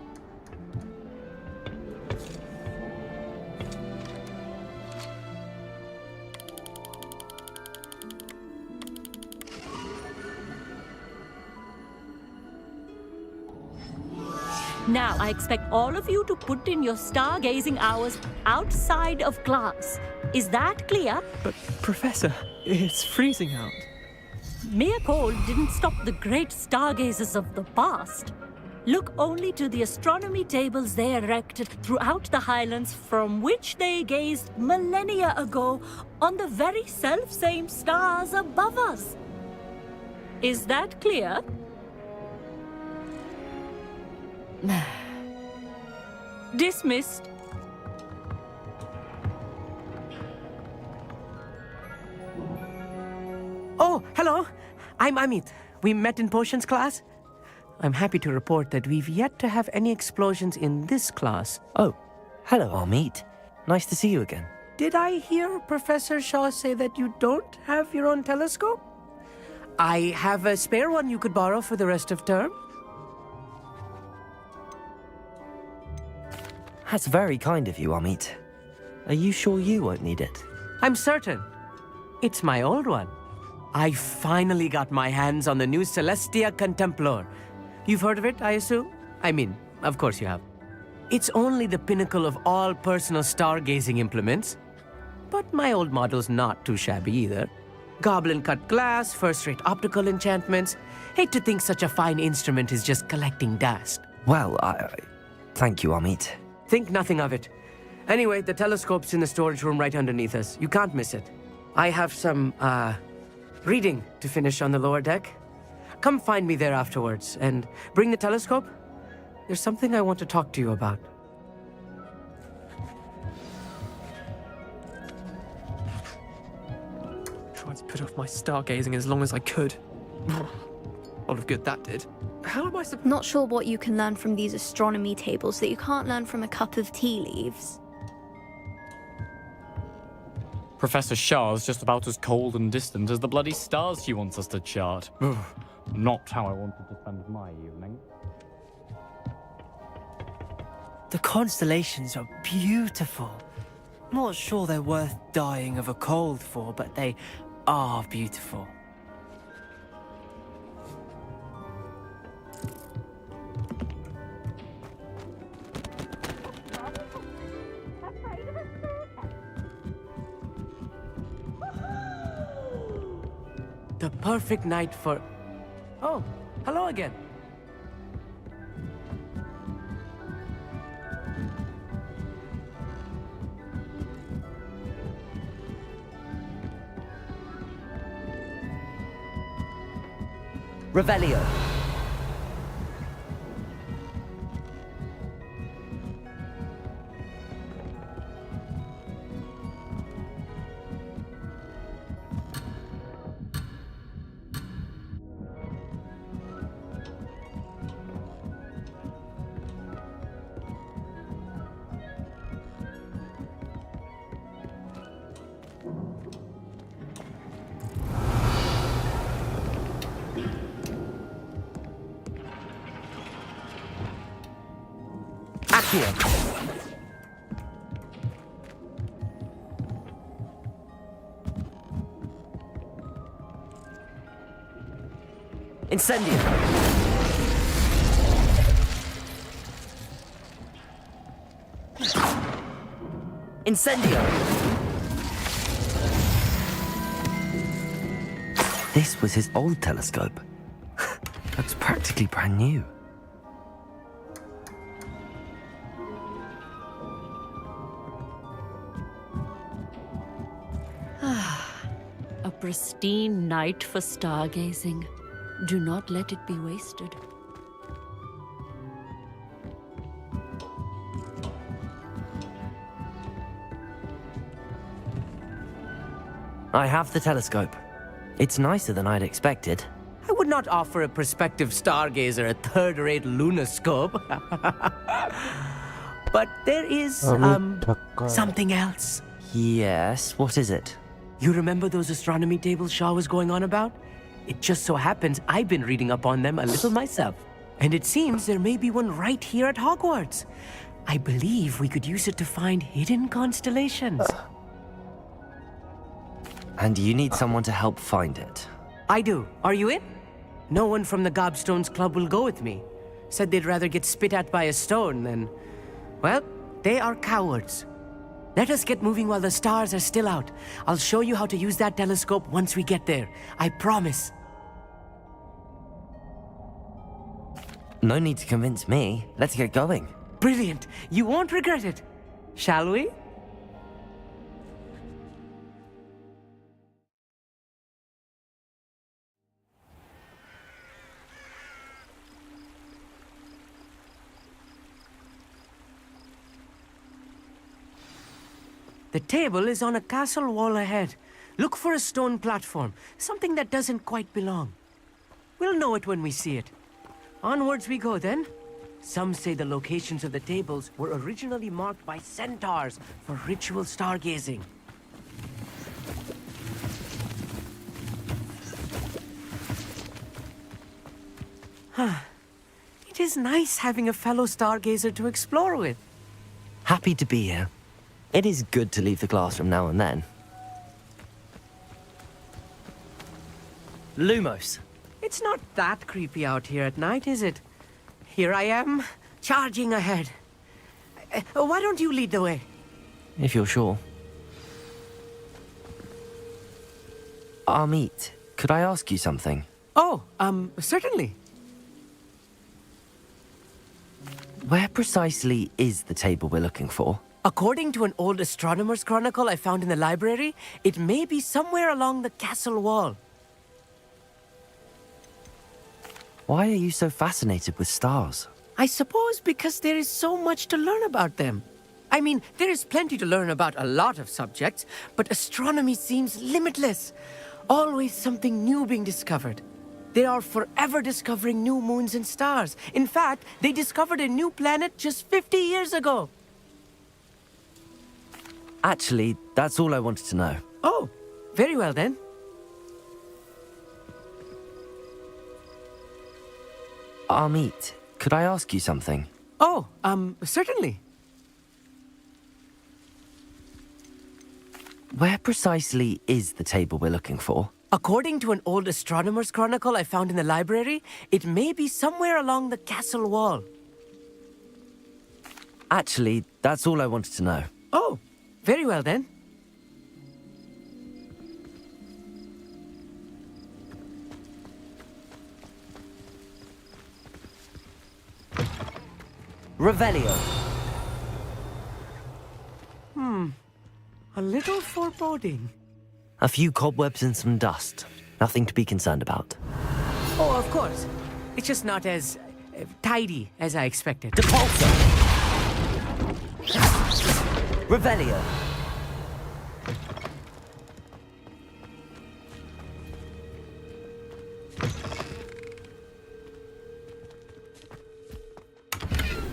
Now, I expect all of you to put in your stargazing hours outside of class. Is that clear? But, Professor, it's freezing out. Mere cold didn't stop the great stargazers of the past. Look only to the astronomy tables they erected throughout the Highlands from which they gazed millennia ago on the very self-same stars above us. Is that clear? Dismissed. Oh, hello. I'm Amit. We met in potions class. I'm happy to report that we've yet to have any explosions in this class. Oh, hello, Amit. Nice to see you again. Did I hear Professor Shaw say that you don't have your own telescope? I have a spare one you could borrow for the rest of term. That's very kind of you, Amit. Are you sure you won't need it? I'm certain. It's my old one. I finally got my hands on the new Celestia Contemplar. You've heard of it, I assume? I mean, of course you have. It's only the pinnacle of all personal stargazing implements. But my old model's not too shabby either. Goblin-cut glass, first-rate optical enchantments. Hate to think such a fine instrument is just collecting dust. Well, thank you, Amit. Think nothing of it. Anyway, the telescope's in the storage room right underneath us. You can't miss it. I have some, reading to finish on the lower deck. Come find me there afterwards, and bring the telescope. There's something I want to talk to you about. Tried to put off my stargazing as long as I could. A lot of good that did. How am I supposed... Not sure what you can learn from these astronomy tables that you can't learn from a cup of tea leaves. Professor Shah's just about as cold and distant as the bloody stars she wants us to chart. Not how I wanted to spend my evening. The constellations are beautiful. Not sure they're worth dying of a cold for, but they are beautiful. The perfect night for... Oh, hello again. Revelio. Accio. Incendio. Incendio. This was his old telescope. Looks practically brand new. A pristine night for stargazing. Do not let it be wasted. I have the telescope. It's nicer than I'd expected. I would not offer a prospective stargazer a third-rate lunoscope. But there is, something else. Yes, what is it? You remember those astronomy tables Shaw was going on about? It just so happens I've been reading up on them a little myself. And it seems there may be one right here at Hogwarts. I believe we could use it to find hidden constellations. And you need someone to help find it. I do. Are you in? No one from the Gobstones Club will go with me. Said they'd rather get spit at by a stone than... Well, they are cowards. Let us get moving while the stars are still out. I'll show you how to use that telescope once we get there. I promise. No need to convince me. Let's get going. Brilliant. You won't regret it. Shall we? The table is on a castle wall ahead. Look for a stone platform, something that doesn't quite belong. We'll know it when we see it. Onwards we go then. Some say the locations of the tables were originally marked by centaurs for ritual stargazing. It is nice having a fellow stargazer to explore with. Happy to be here. It is good to leave the classroom now and then. Lumos. It's not that creepy out here at night, is it? Here I am, charging ahead. Why don't you lead the way? If you're sure. Amit, could I ask you something? Oh, certainly. Where precisely is the table we're looking for? According to an old astronomer's chronicle I found in the library, it may be somewhere along the castle wall. Why are you so fascinated with stars? I suppose because there is so much to learn about them. I mean, there is plenty to learn about a lot of subjects, but astronomy seems limitless. Always something new being discovered. They are forever discovering new moons and stars. In fact, they discovered a new planet just 50 years ago. Actually, that's all I wanted to know. Oh, very well then. Amit, could I ask you something? Oh, certainly. Where precisely is the table we're looking for? According to an old astronomer's chronicle I found in the library, it may be somewhere along the castle wall. Actually, that's all I wanted to know. Oh, very well then. Revelio. A little foreboding. A few cobwebs and some dust. Nothing to be concerned about. Oh, of course. It's just not as tidy as I expected. Depulso. Revelio.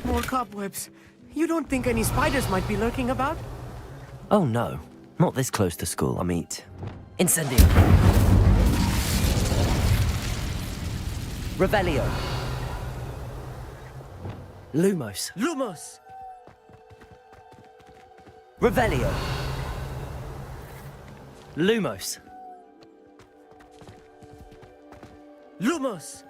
More cobwebs. You don't think any spiders might be lurking about? Oh no, not this close to school, Amit. Incendio. Revelio. Lumos. Lumos! Revelio. Lumos. Lumos!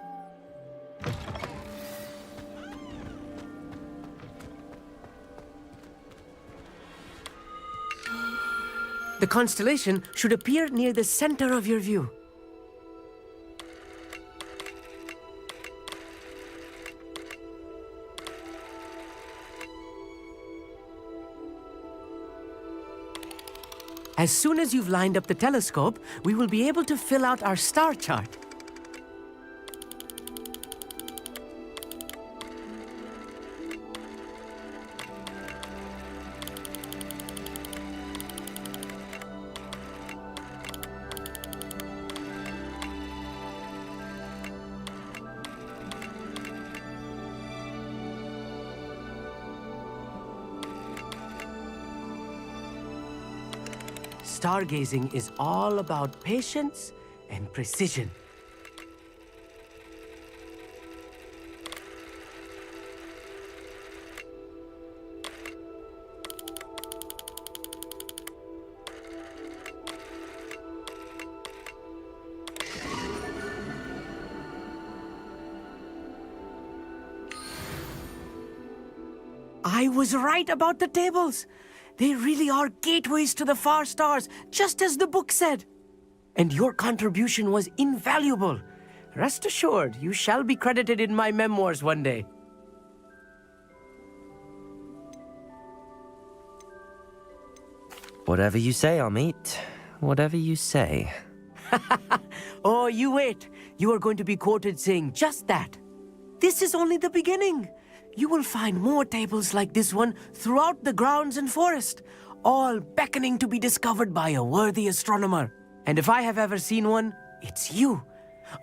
The constellation should appear near the center of your view. As soon as you've lined up the telescope, we will be able to fill out our star chart. Stargazing is all about patience and precision. I was right about the tables. They really are gateways to the far stars, just as the book said. And your contribution was invaluable. Rest assured, you shall be credited in my memoirs one day. Whatever you say, Amit. Whatever you say. Oh, you wait. You are going to be quoted saying just that. This is only the beginning. You will find more tables like this one throughout the grounds and forest, all beckoning to be discovered by a worthy astronomer. And if I have ever seen one, it's you.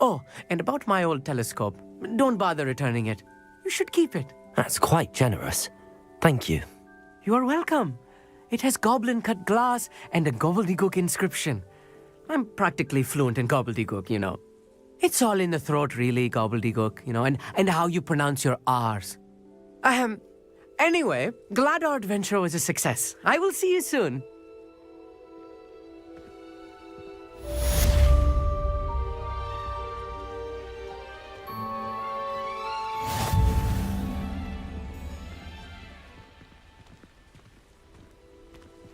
Oh, and about my old telescope, don't bother returning it. You should keep it. That's quite generous. Thank you. You are welcome. It has goblin-cut glass and a gobbledygook inscription. I'm practically fluent in gobbledygook, you know. It's all in the throat, really, gobbledygook, you know, and how you pronounce your R's. Anyway, glad our adventure was a success. I will see you soon.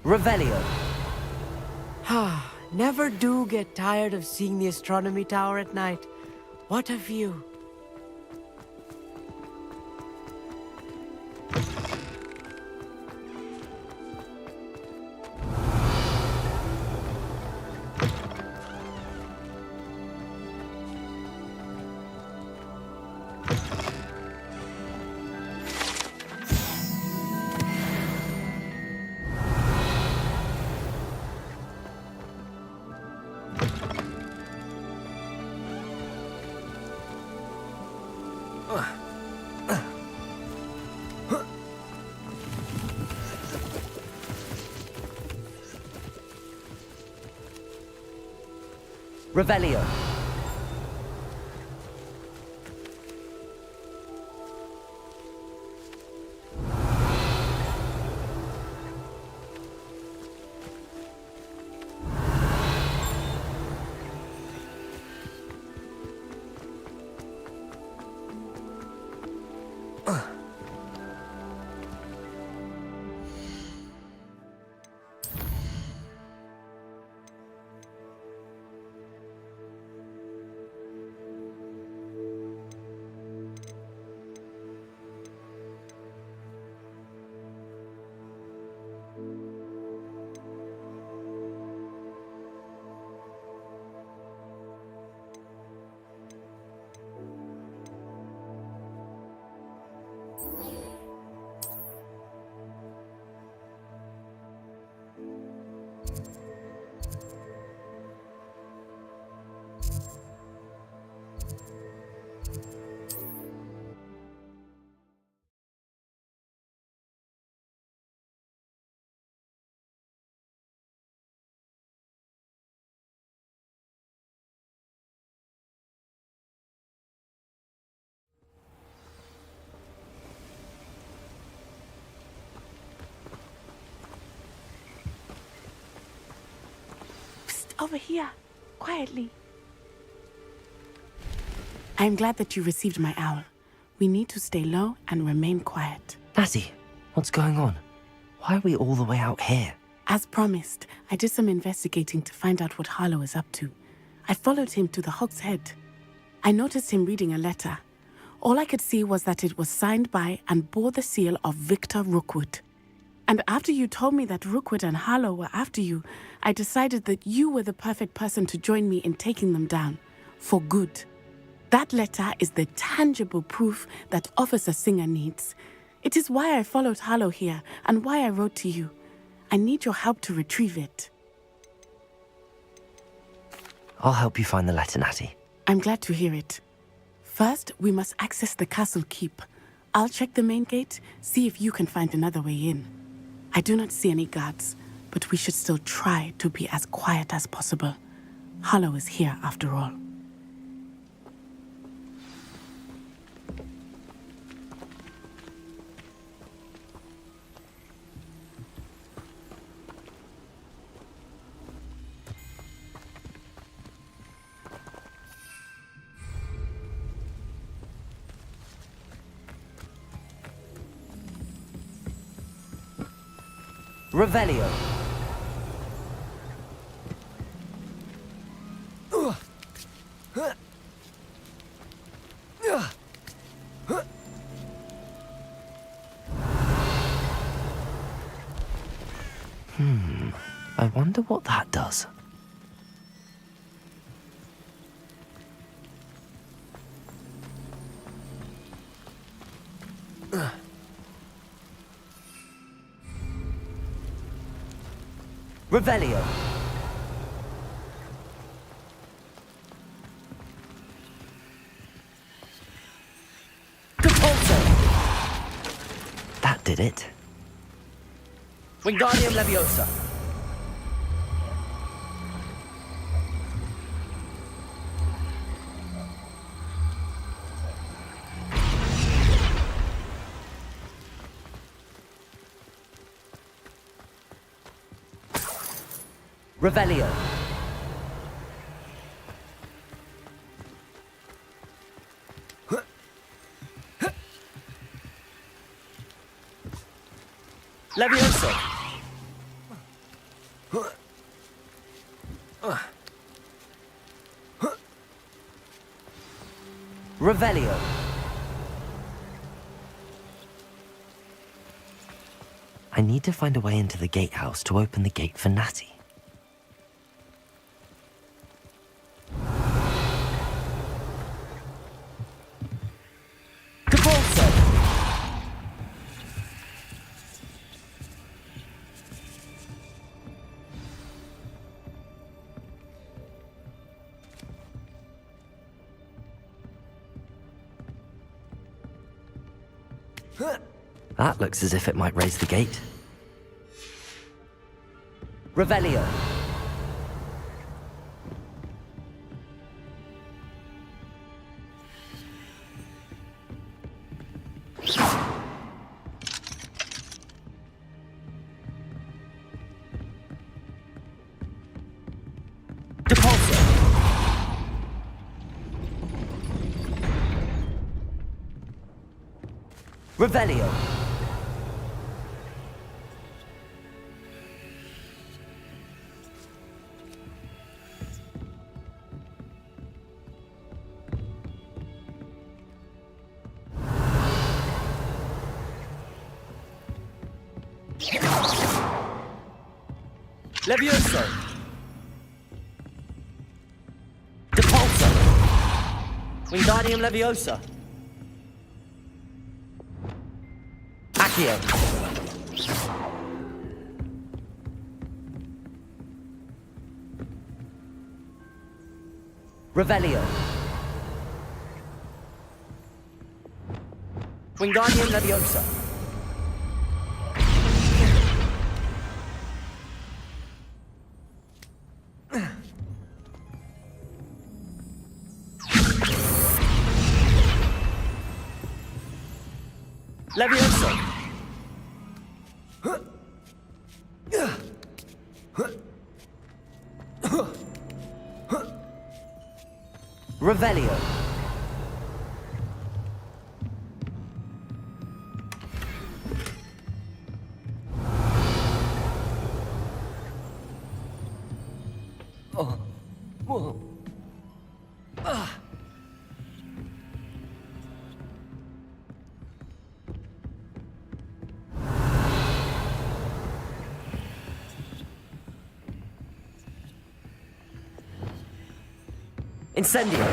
Revelio. Never do get tired of seeing the astronomy tower at night. What a view. Revelio. Over here, quietly. I am glad that you received my owl. We need to stay low and remain quiet. Natty, what's going on? Why are we all the way out here? As promised, I did some investigating to find out what Harlow is up to. I followed him to the Hog's Head. I noticed him reading a letter. All I could see was that it was signed by and bore the seal of Victor Rookwood. And after you told me that Rookwood and Harlow were after you, I decided that you were the perfect person to join me in taking them down. For good. That letter is the tangible proof that Officer Singer needs. It is why I followed Harlow here and why I wrote to you. I need your help to retrieve it. I'll help you find the letter, Natty. I'm glad to hear it. First, we must access the castle keep. I'll check the main gate, see if you can find another way in. I do not see any guards, but we should still try to be as quiet as possible. Harlow is here after all. Revelio. I wonder what that does. Revelio. That did it. Wingardium Leviosa. Revelio. Leviosa. Revelio. I need to find a way into the gatehouse to open the gate for Natty. That looks as if it might raise the gate. Revelio. Revelio. Levioso. Depulso. Wingardium Leviosa. Accio. Revelio. Wingardium Leviosa. Leviosa. Revelio. Oh. Whoa. Ah. Incendio.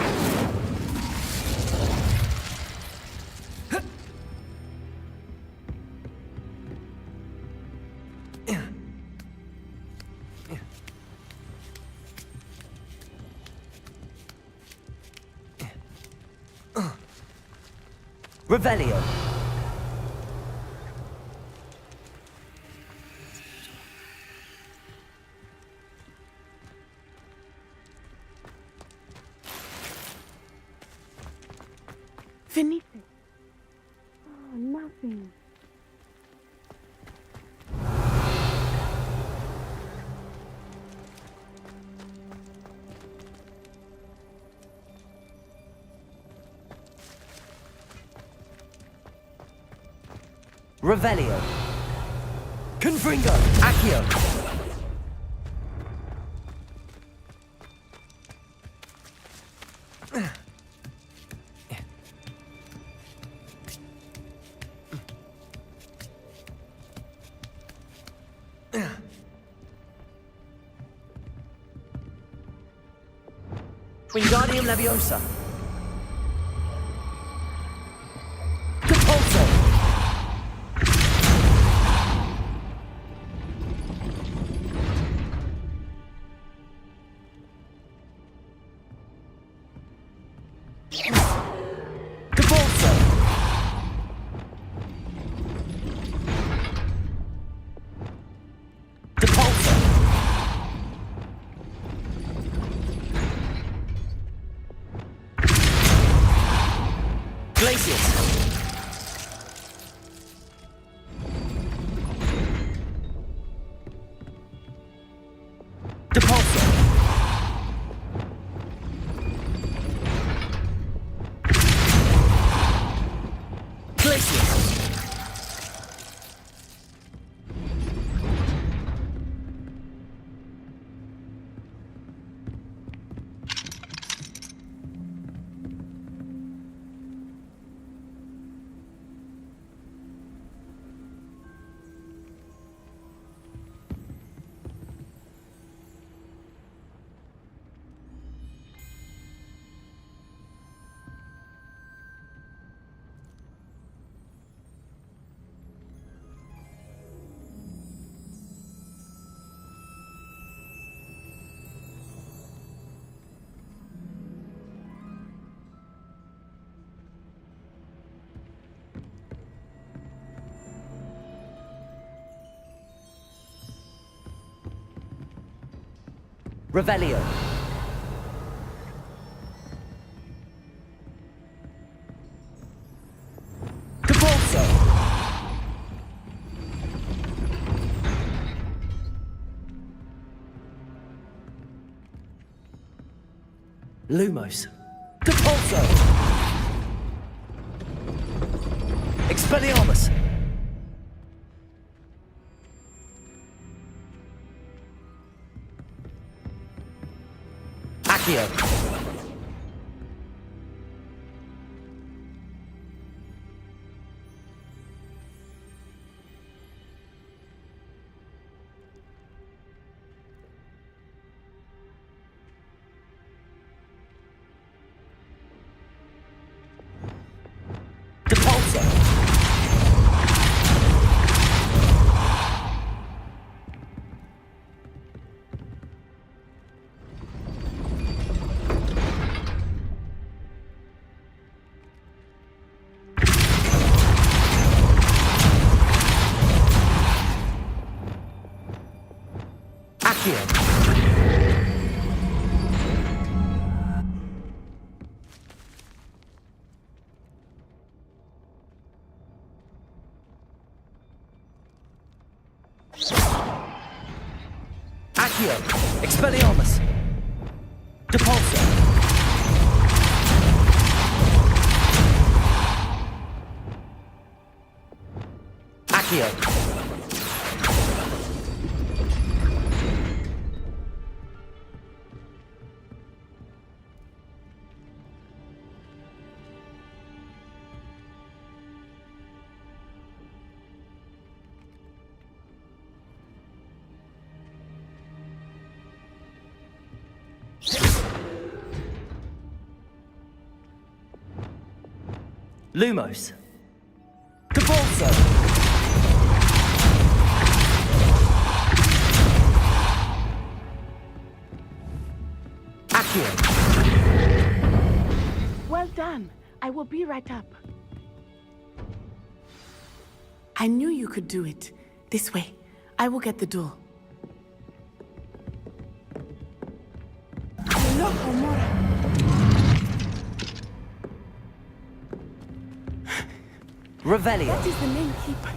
Revelio. Finite. Oh, nothing. Revelio. Confringo. Accio. Wingardium Leviosa. Depulso. Depulso. Depulso. Glacius. Depulso. Glacius. Revelio. Depulso. Lumos. Depulso. Expelliarmus. Accio. Depulso. Accio. Expelliarmus. Depulso. Accio. Lumos. Cabalso. Accio. Well done. I will be right up. I knew you could do it. This way. I will get the duel. Revelio. That is the main keeper.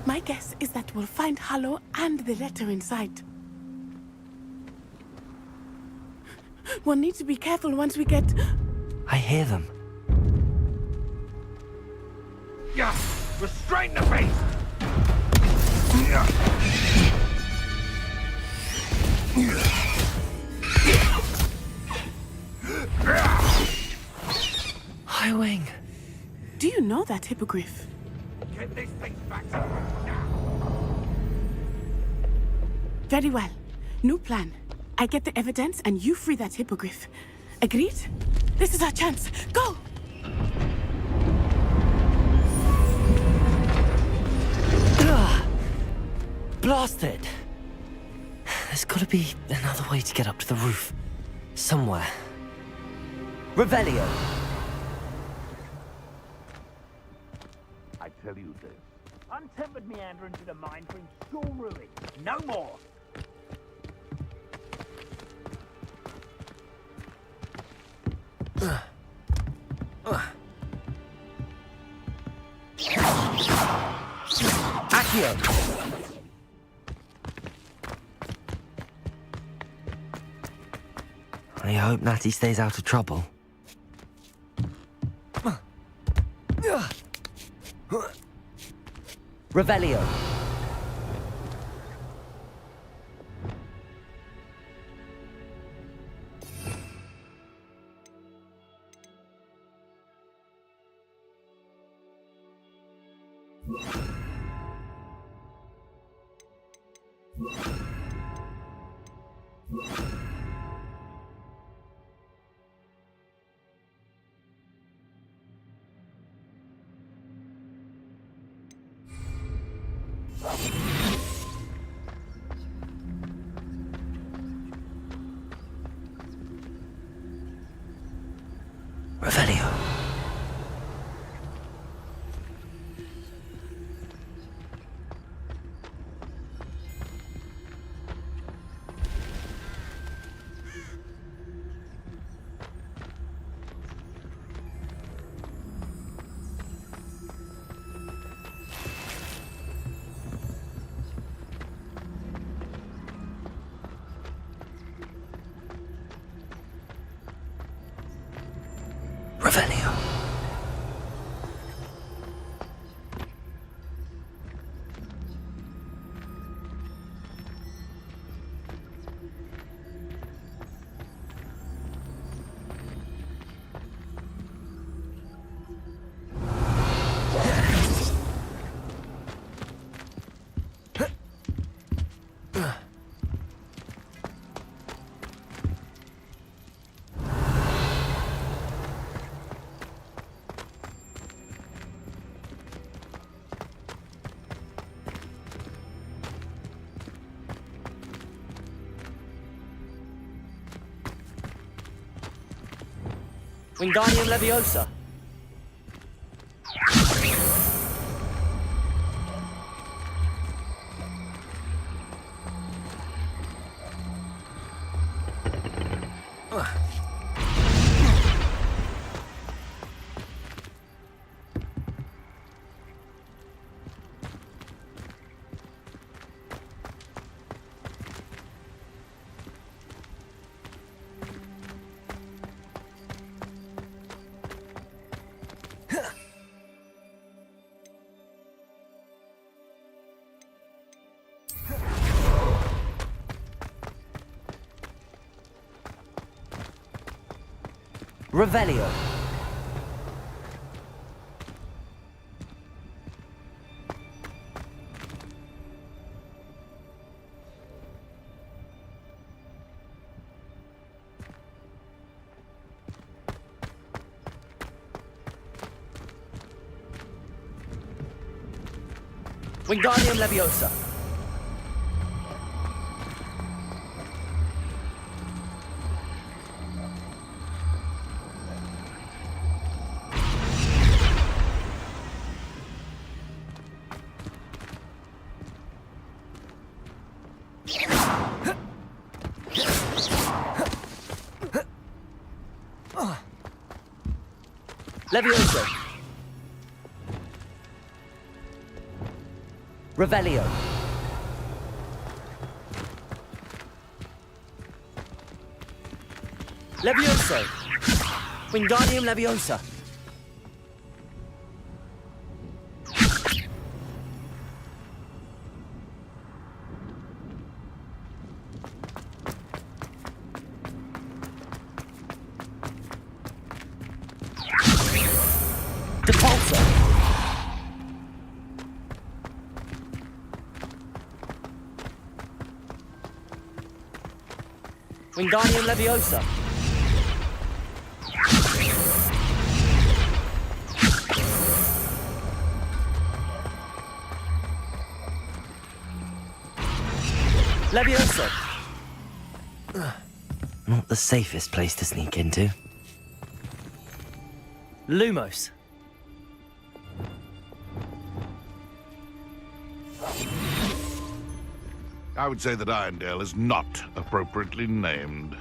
My guess is that we'll find Hallow and the letter inside. We'll need to be careful once we get... I hear them. Yeah! Restrain the beast! Highwing. Do you know that hippogriff? Get this thing back to now! Very well. New plan. I get the evidence and you free that hippogriff. Agreed? This is our chance. Go! Blasted! There's gotta be another way to get up to the roof. Somewhere. Revelio. I tell you this. Untempered meander into the mine brings sure ruin. No more. Accio. I hope Natty stays out of trouble. Revelio. Revelio. Revelio. Wingardium Leviosa. Revelio. Wingardium Leviosa. Leviosa. Revelio. Levioso. Wingardium Leviosa. Depulso. Wingardium Leviosa. Leviosa. Not the safest place to sneak into. Lumos. I would say that Irondale is not appropriately named.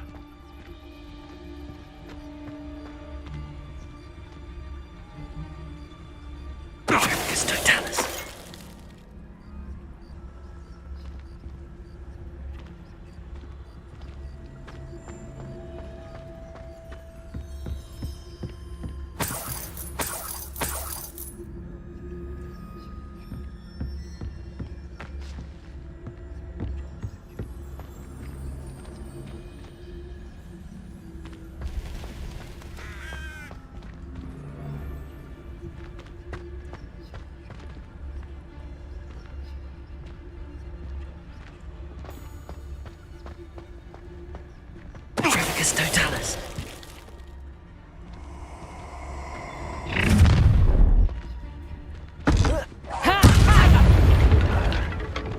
Totalis.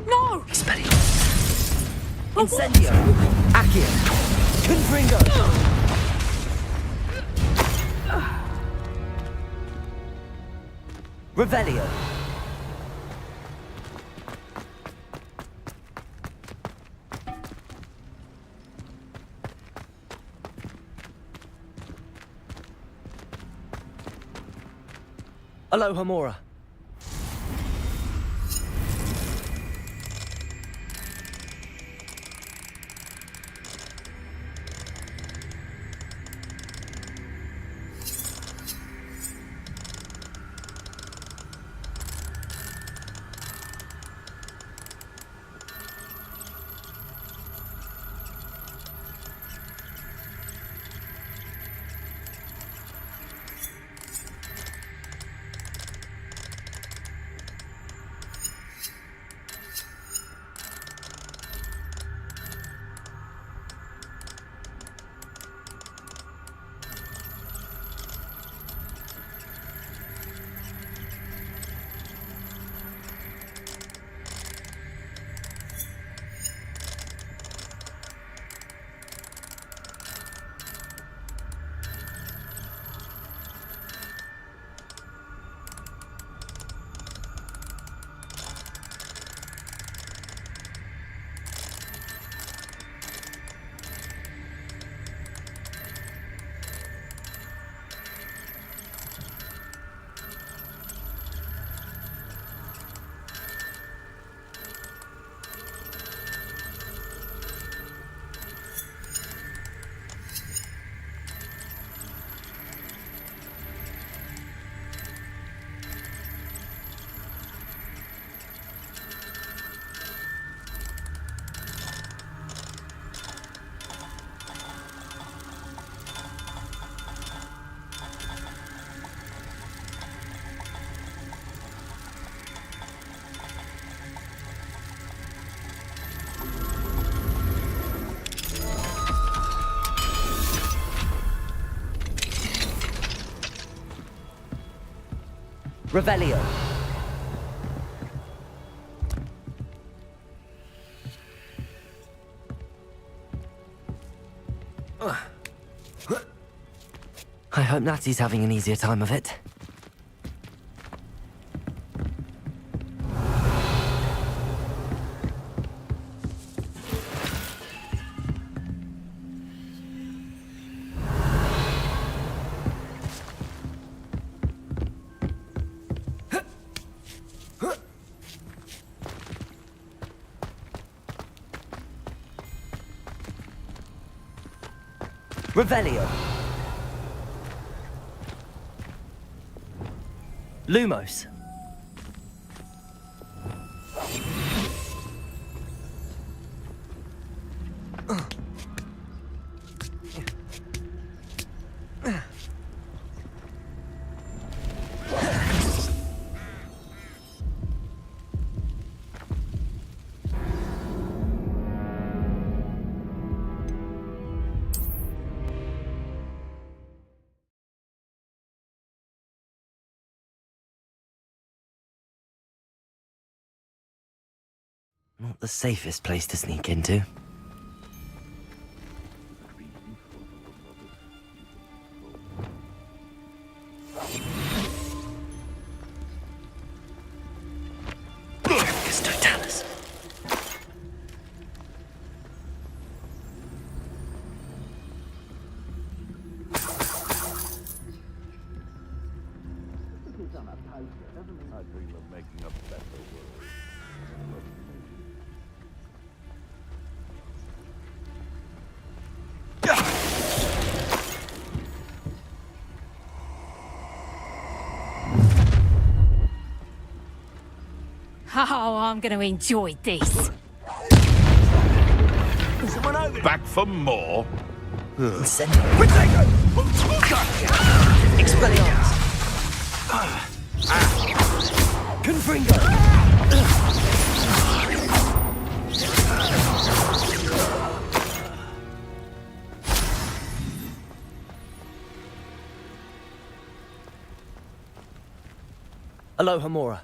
No! Expelliarmus. Incendio. Accio. Confringo. Revelio. Alohomora. Revelio. I hope Natty's having an easier time of it. Revelio. Lumos. Not the safest place to sneak into. Totalis. I dream of making a better world. Oh, I'm going to enjoy this. Back for more? Expelliarmus. Confringo. Aloha Mora.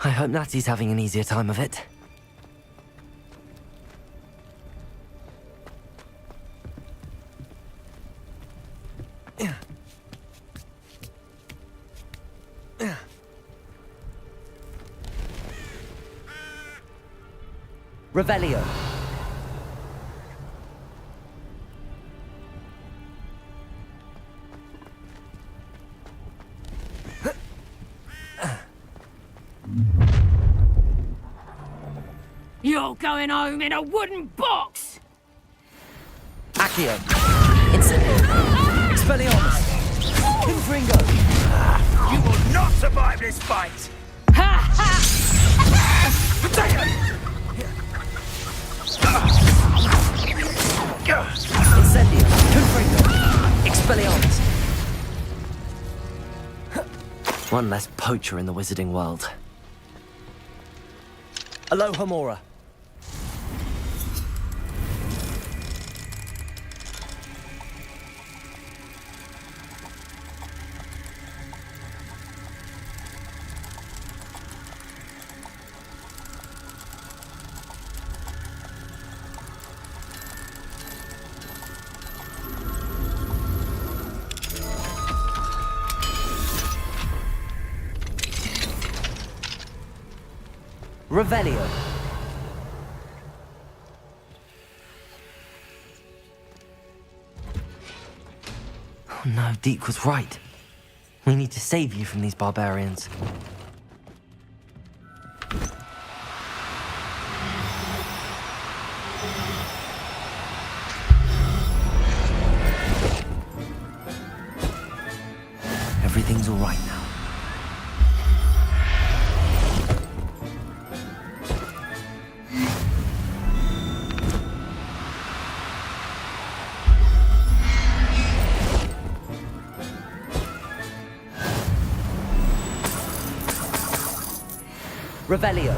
I hope Natty's having an easier time of it. Revelio. You're going home in a wooden box! Accio. Incendio. Expelliarmus. Confringo. You will not survive this fight! Incendio. Confringo. Expelliarmus. One less poacher in the wizarding world. Aloha Mora. Revelio. Oh no, Deke was right. We need to save you from these barbarians. Everything's all right now. Revelio.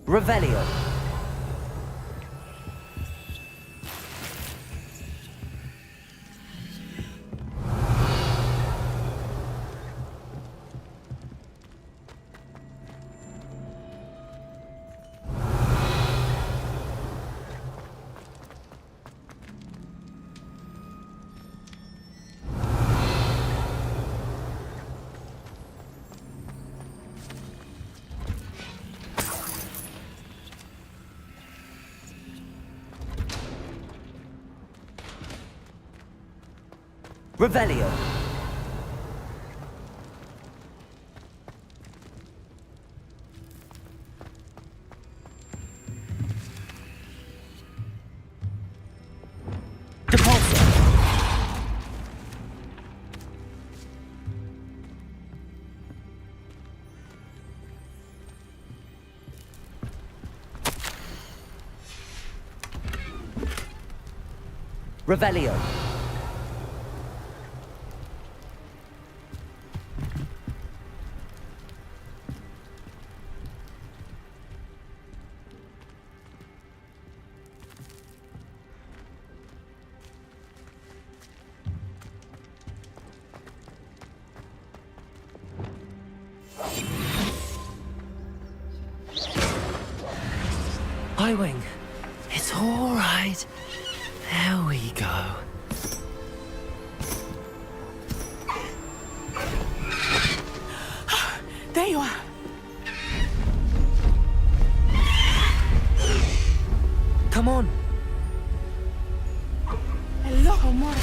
Revelio. Revelio. Depulso. Revelio. Highwing, it's all right. There we go. There you are. Come on. Hello, Mora.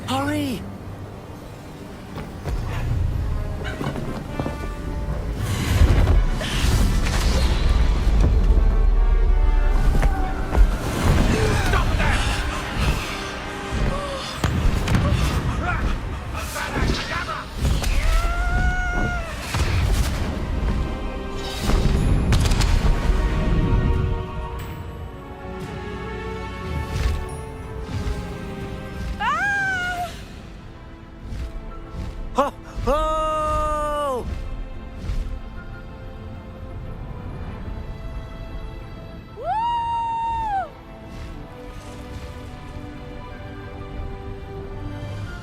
Hurry. Oh!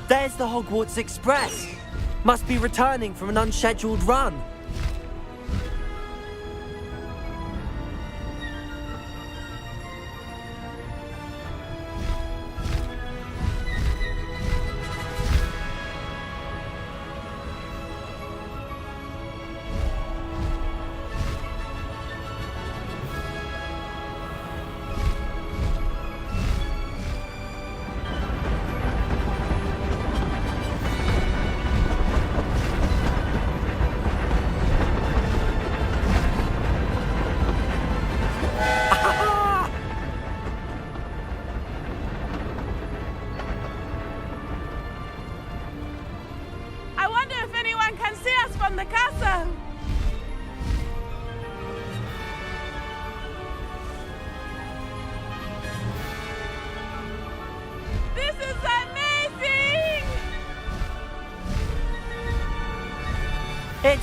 There's the Hogwarts Express. Must be returning from an unscheduled run.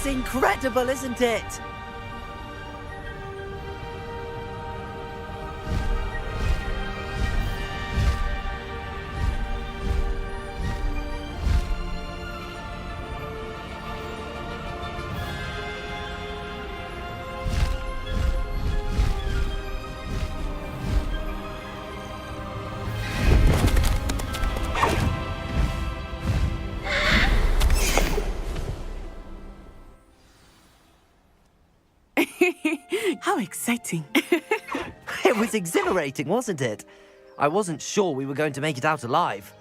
It's incredible, isn't it? How exciting. It was exhilarating, wasn't it? I wasn't sure we were going to make it out alive.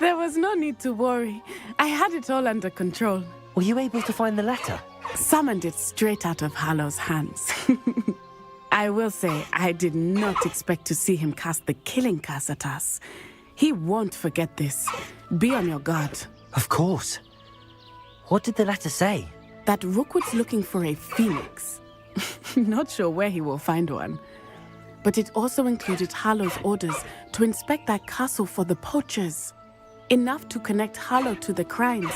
There was no need to worry. I had it all under control. Were you able to find the letter? Summoned it straight out of Hallow's hands. I will say, I did not expect to see him cast the killing curse at us. He won't forget this. Be on your guard. Of course. What did the letter say? That Rookwood's looking for a phoenix. Not sure where he will find one. But it also included Hallow's orders to inspect that castle for the poachers. Enough to connect Hallow to the crimes.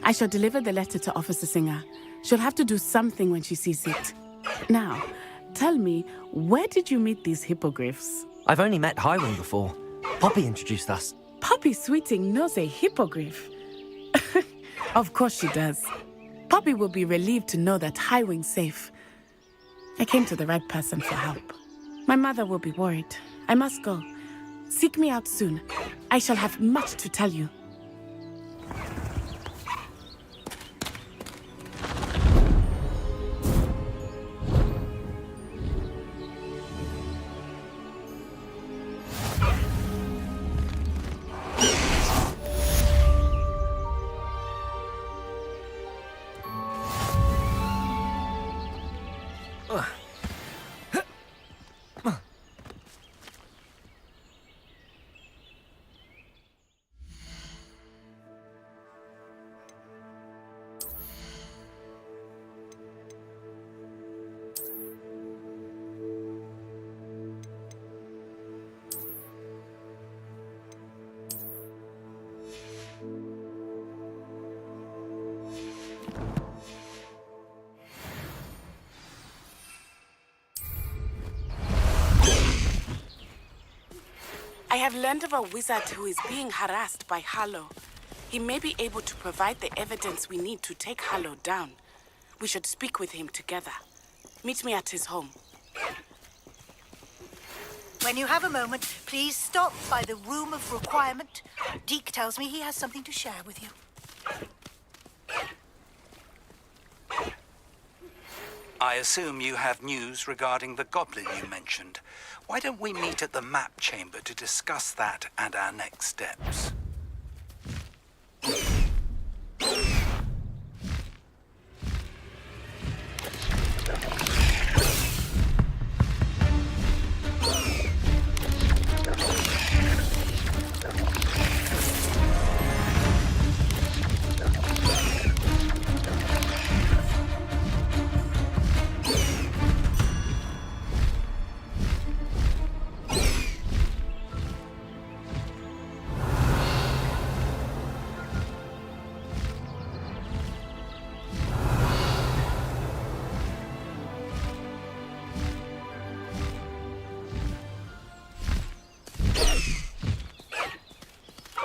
I shall deliver the letter to Officer Singer. She'll have to do something when she sees it. Now, tell me, where did you meet these hippogriffs? I've only met Highwing before. Poppy introduced us. Poppy Sweeting knows a hippogriff. Of course she does. Poppy will be relieved to know that Highwing's safe. I came to the right person for help. My mother will be worried. I must go. Seek me out soon. I shall have much to tell you. I have learned of a wizard who is being harassed by Hallow. He may be able to provide the evidence we need to take Hallow down. We should speak with him together. Meet me at his home. When you have a moment, please stop by the Room of Requirement. Deke tells me he has something to share with you. I assume you have news regarding the goblin you mentioned. Why don't we meet at the map chamber to discuss that and our next steps?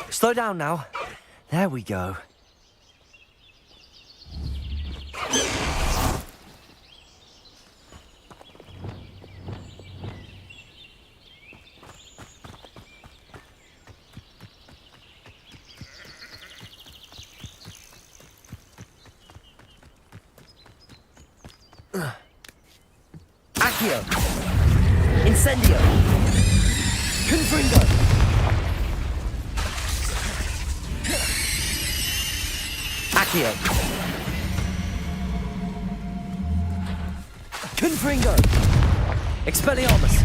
Slow down now. There we go. Accio! Incendio! Confringo! Accio! Confringo! Expelliarmus!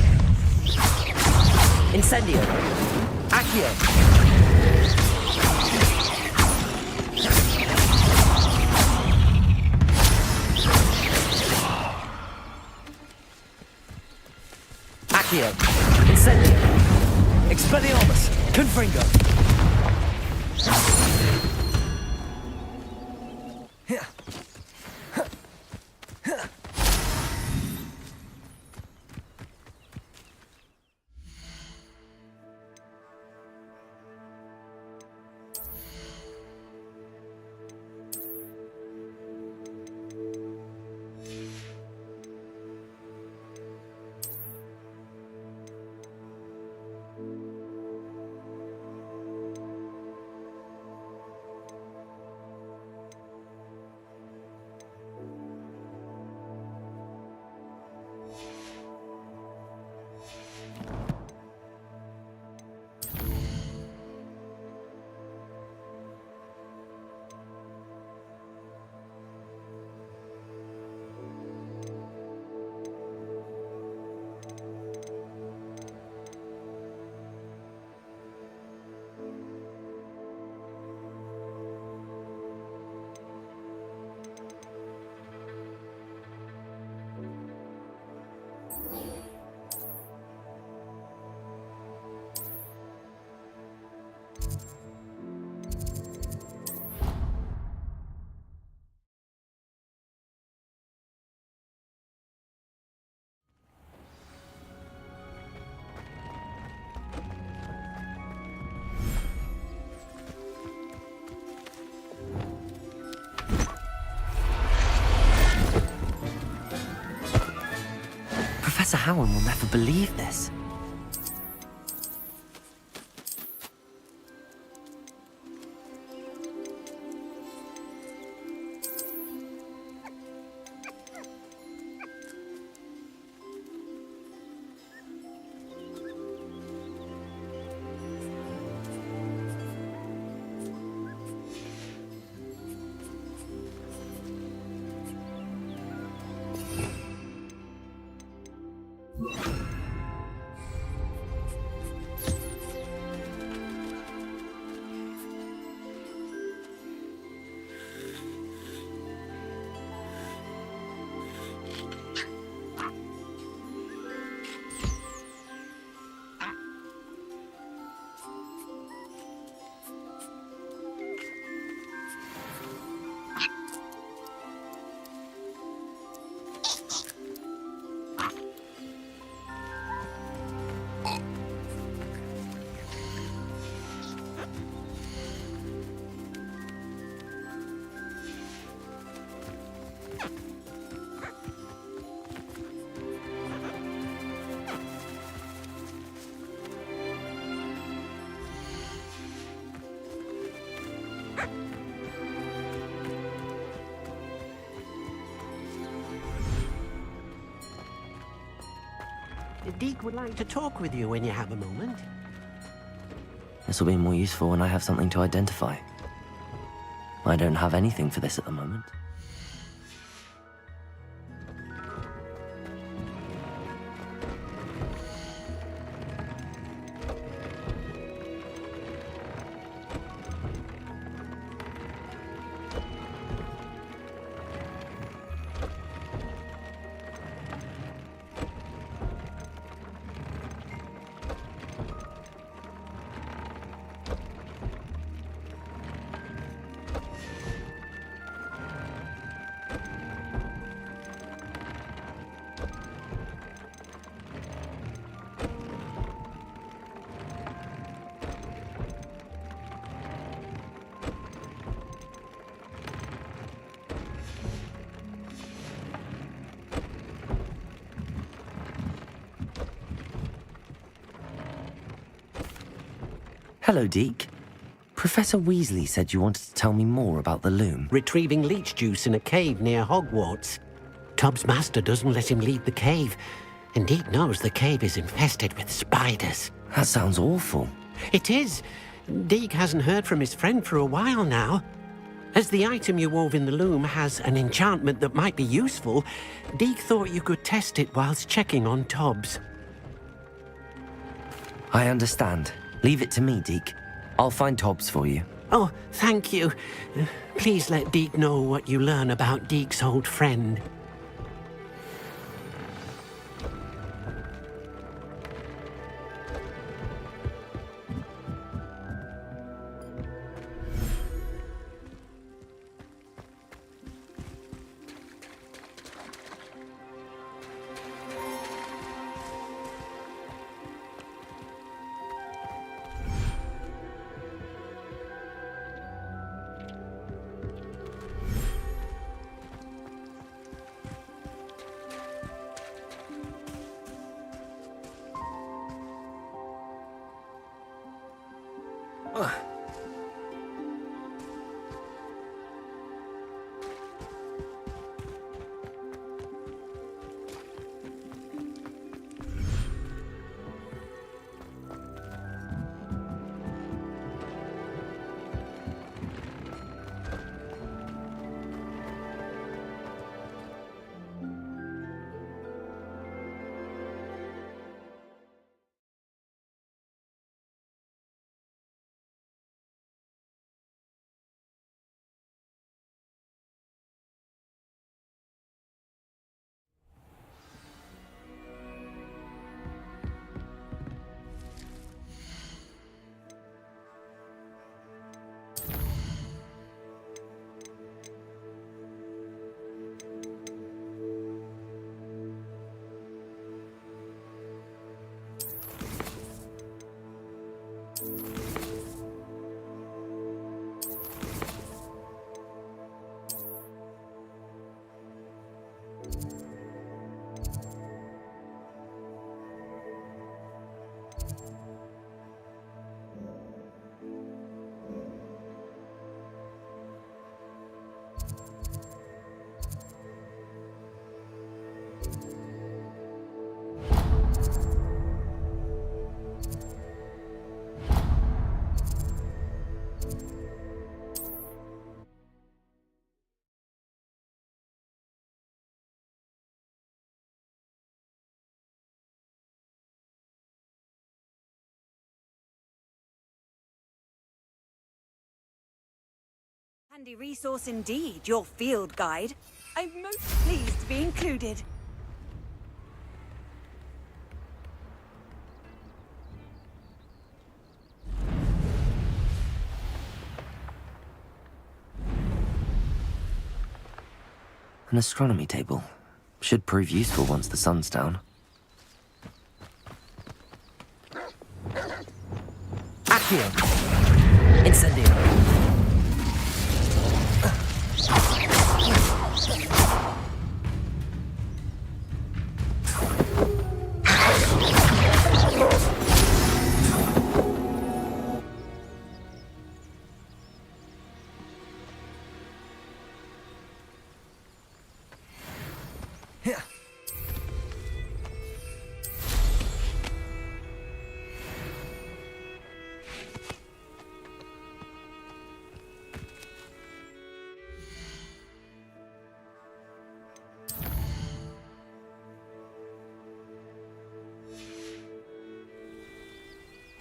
Incendio! Accio! Accio! Incendio! Expelliarmus! Confringo! Professor Howard will never believe this. Deke would like to talk with you when you have a moment. This will be more useful when I have something to identify. I don't have anything for this at the moment. Hello, Deke. Professor Weasley said you wanted to tell me more about the loom. Retrieving leech juice in a cave near Hogwarts. Tubbs' master doesn't let him leave the cave, and Deke knows the cave is infested with spiders. That sounds awful. It is. Deke hasn't heard from his friend for a while now. As the item you wove in the loom has an enchantment that might be useful, Deke thought you could test it whilst checking on Tubbs. I understand. Leave it to me, Deke. I'll find Tobbs for you. Oh, thank you. Please let Deke know what you learn about Deke's old friend. Handy resource indeed, your field guide. I'm most pleased to be included. An astronomy table. Should prove useful once the sun's down. Accio! Incendio!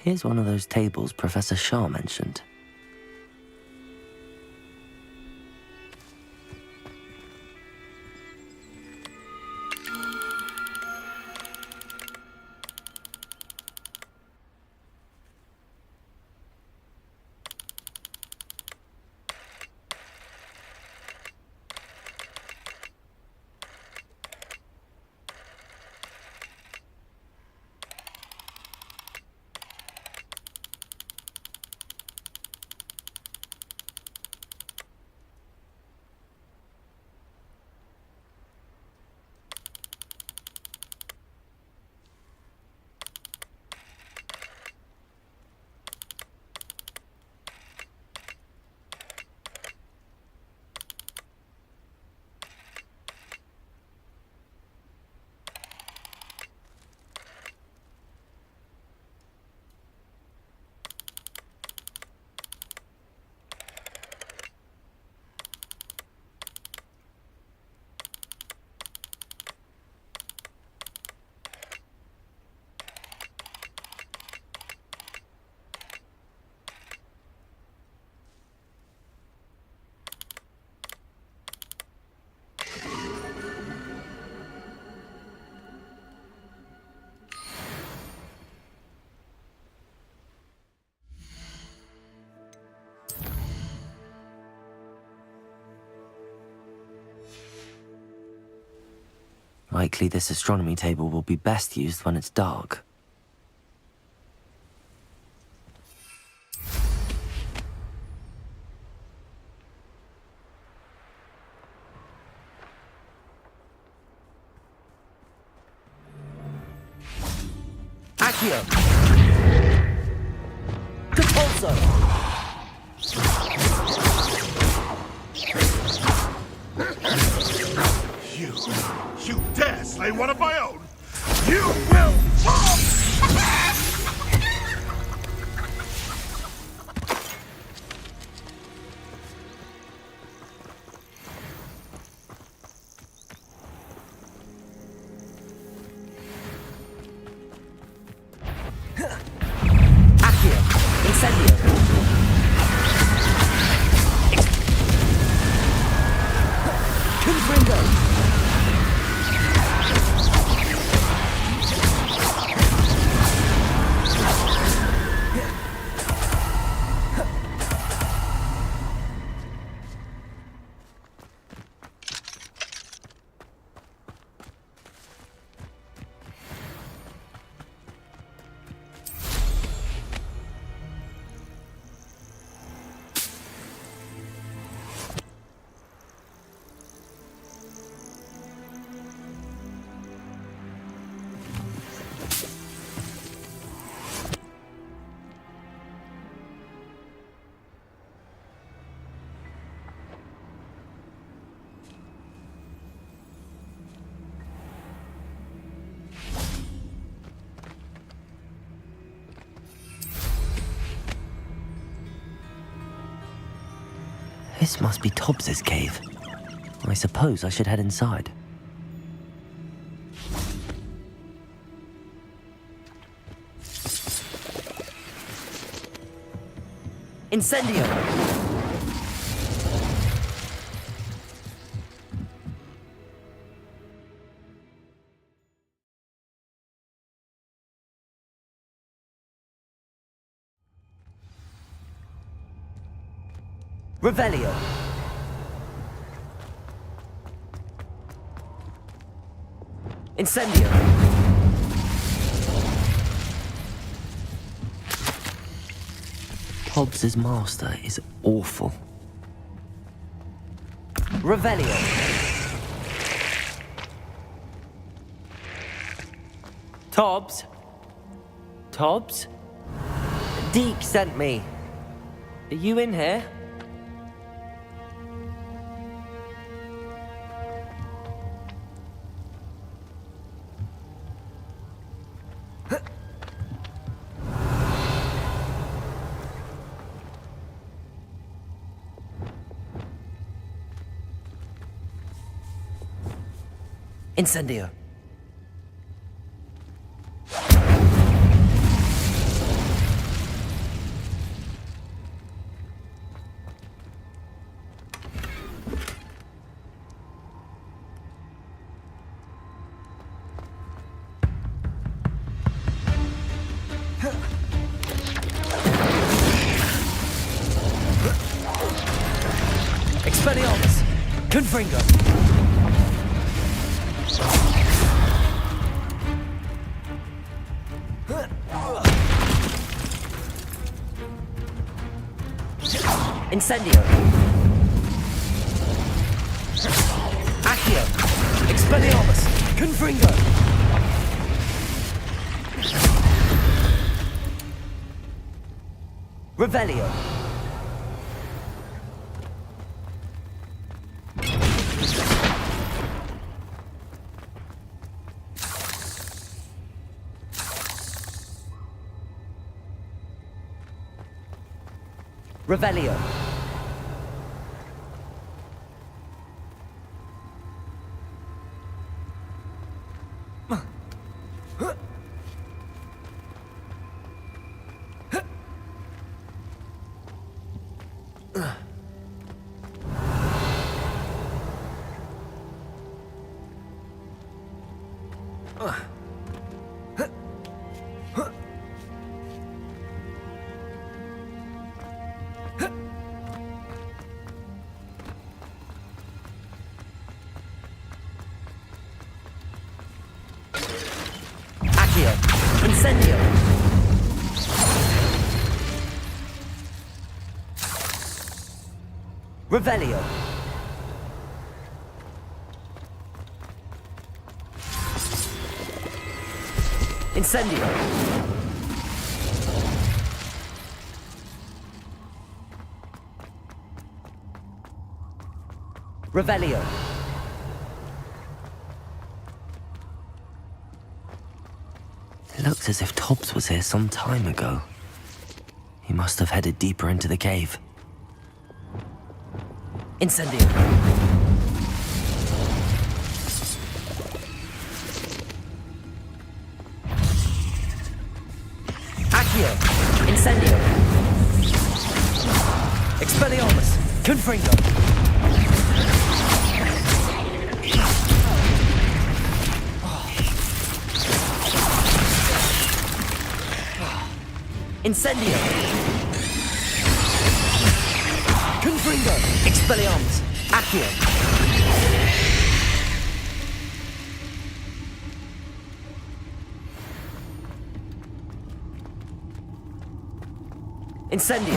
Here's one of those tables Professor Shah mentioned. Likely this astronomy table will be best used when it's dark. Accio! Kaunsa! You dare slay one of my own? You will fall! Accio! Incendio! Confringo! This must be Tobbs's cave. I suppose I should head inside. Incendio! Revelio. Incendio. Hobbs's master is awful. Revelio. Tobbs? Tobbs? Deke sent me. Are you in here? Incendio. Expelliarmus! Confringo! Incendio! Accio! Expelliarmus! Confringo! Revelio! Revelio. Incendio! Revelio! Incendio! Revelio! It looks as if Tobbs was here some time ago. He must have headed deeper into the cave. Incendio! Accio! Incendio! Expelliarmus! Confringo! Incendio! Confringo! Expelliarmus! Accio! Incendio!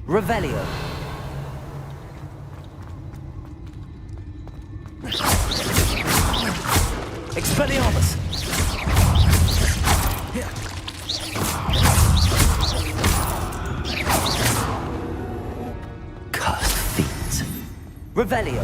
Revelio! Expelliarmus! Cursed fiends. Revelio!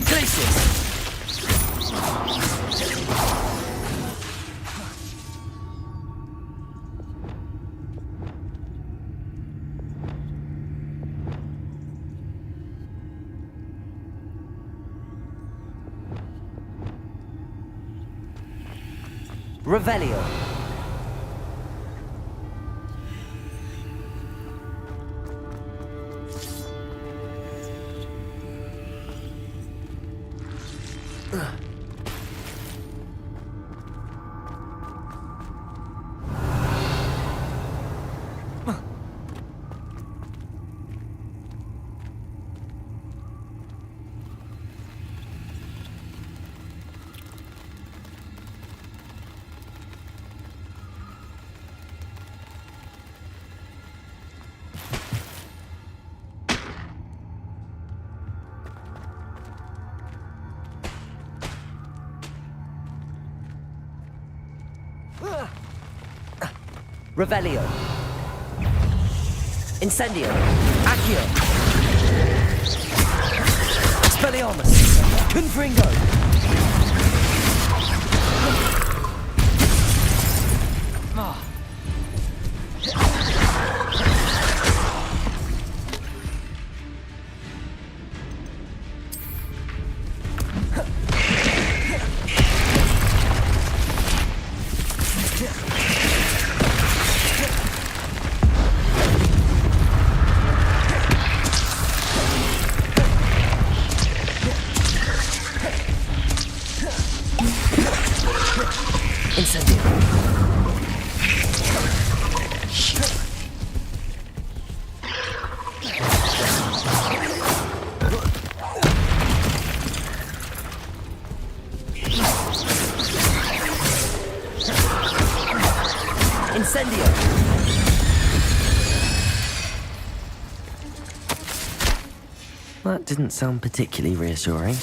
Glacius! Revelio. Revelio. Incendio. Accio. Expelliarmus. Confringo. That didn't sound particularly reassuring.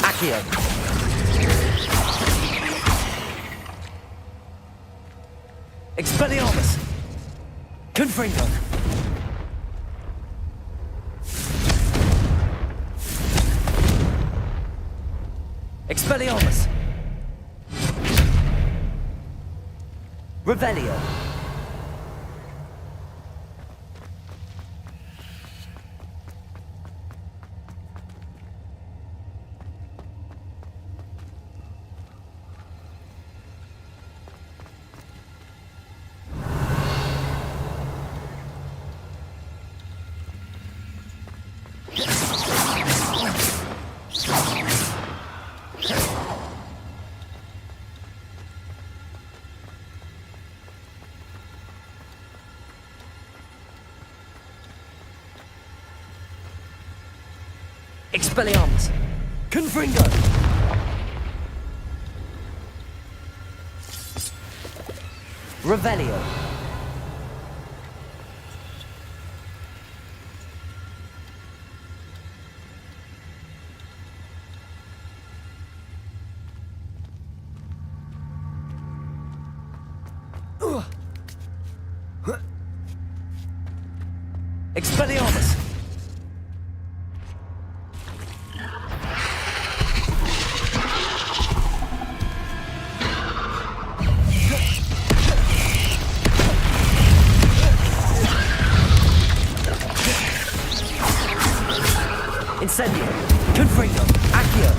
Accio. Expelliarmus. Confringo. Expelliarmus. Revelio. Expelliarmus. Confringo. Revelio. Expelliarmus. Incendio. Confringo. Accio.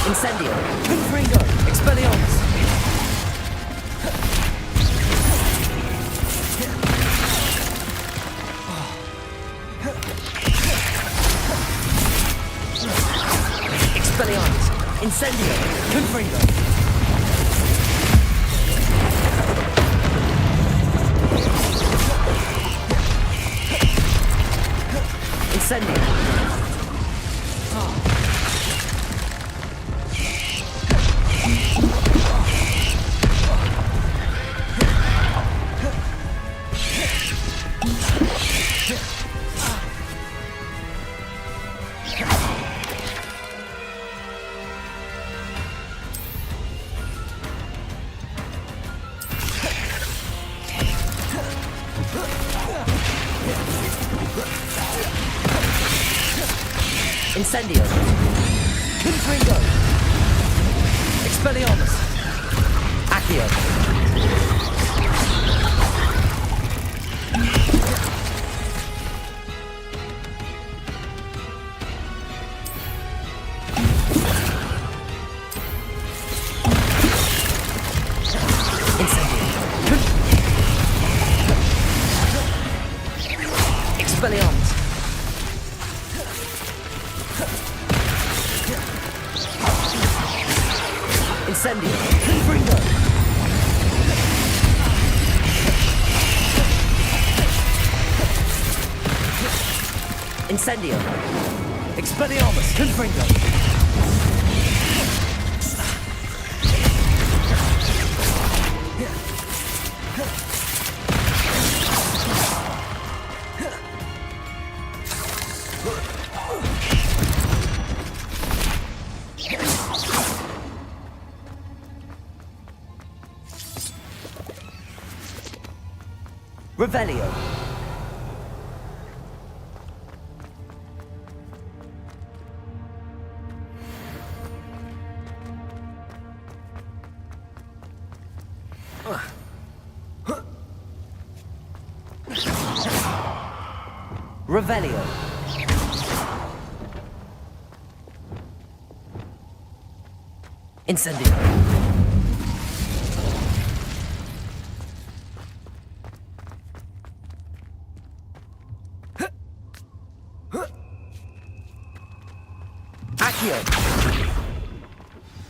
Incendio. Confringo. Expelliarmus. Expelliarmus. Incendio. Confringo. Incendio. Incendio. Confringo. Expelliarmus. Accio. Expelliarmus. Incendio. Confringo. Incendio. Expelliarmus. Confringo. Revelio. Revelio. Incendio.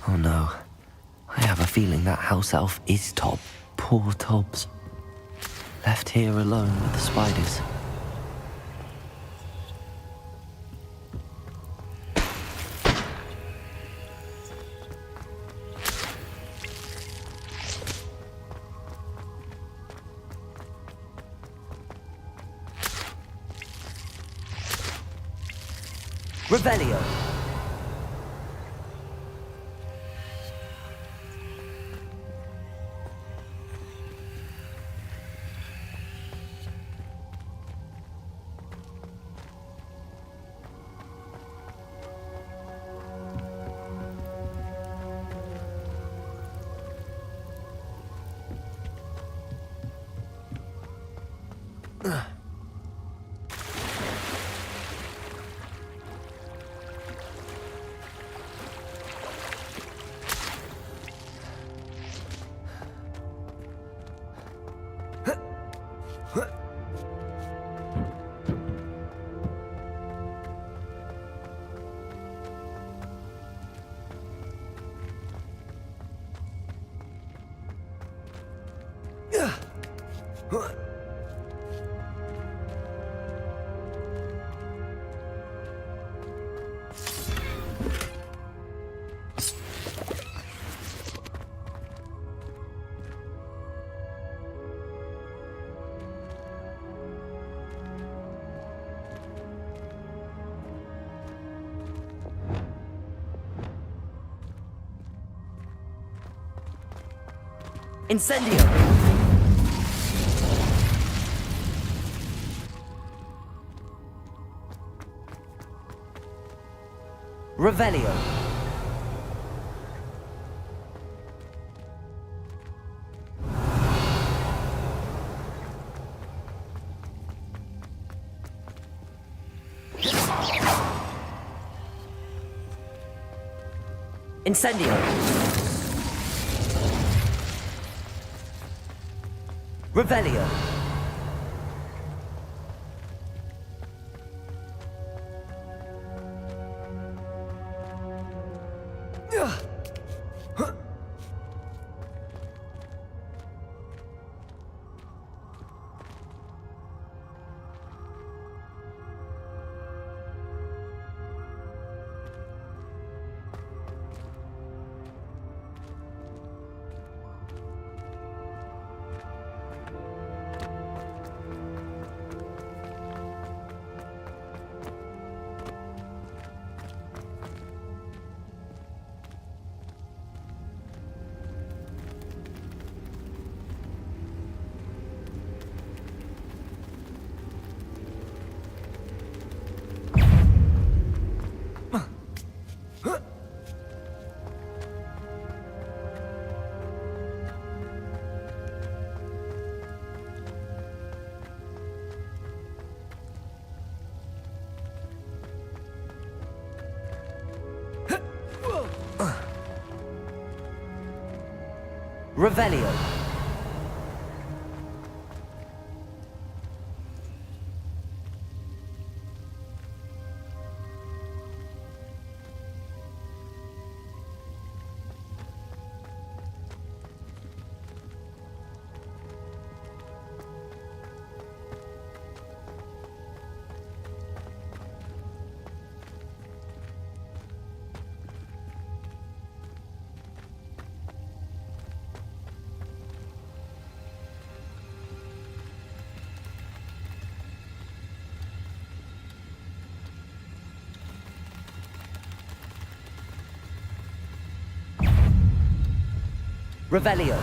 Oh no. I have a feeling that house elf is Tob. Poor Tobbs. Left here alone with the spiders. Revelio. Incendio. Revelio. Incendio. Revelio. Revelio. Revelio.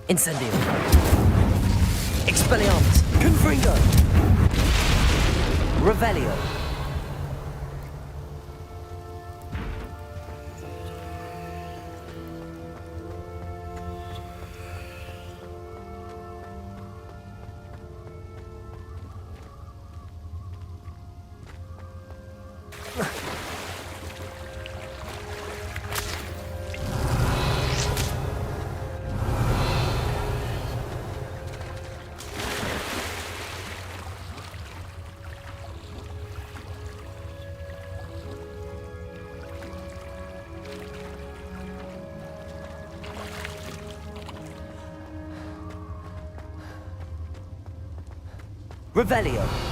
Incendio. Expelliarmus. Confringo. Revelio. Revelio.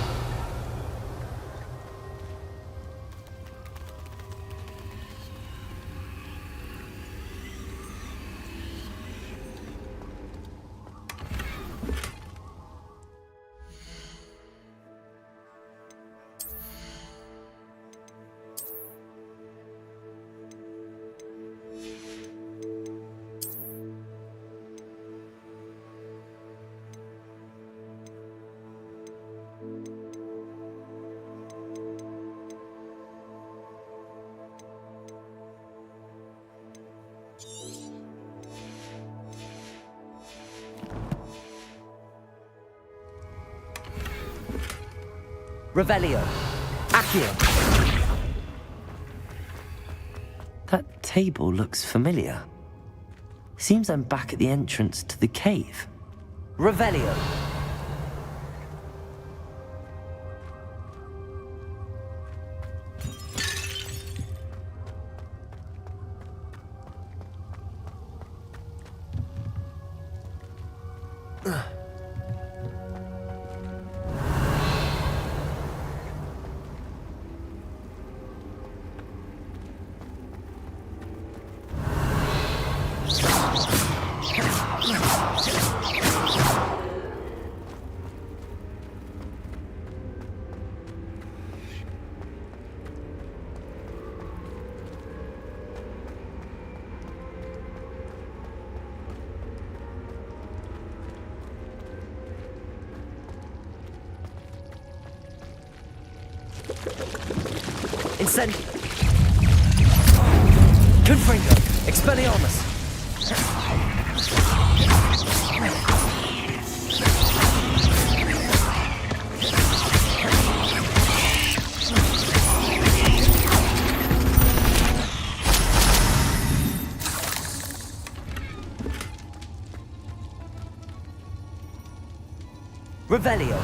Revelio. Accio. That table looks familiar. Seems I'm back at the entrance to the cave. Revelio. Incendio. Confringo. Expelliarmus. Revelio.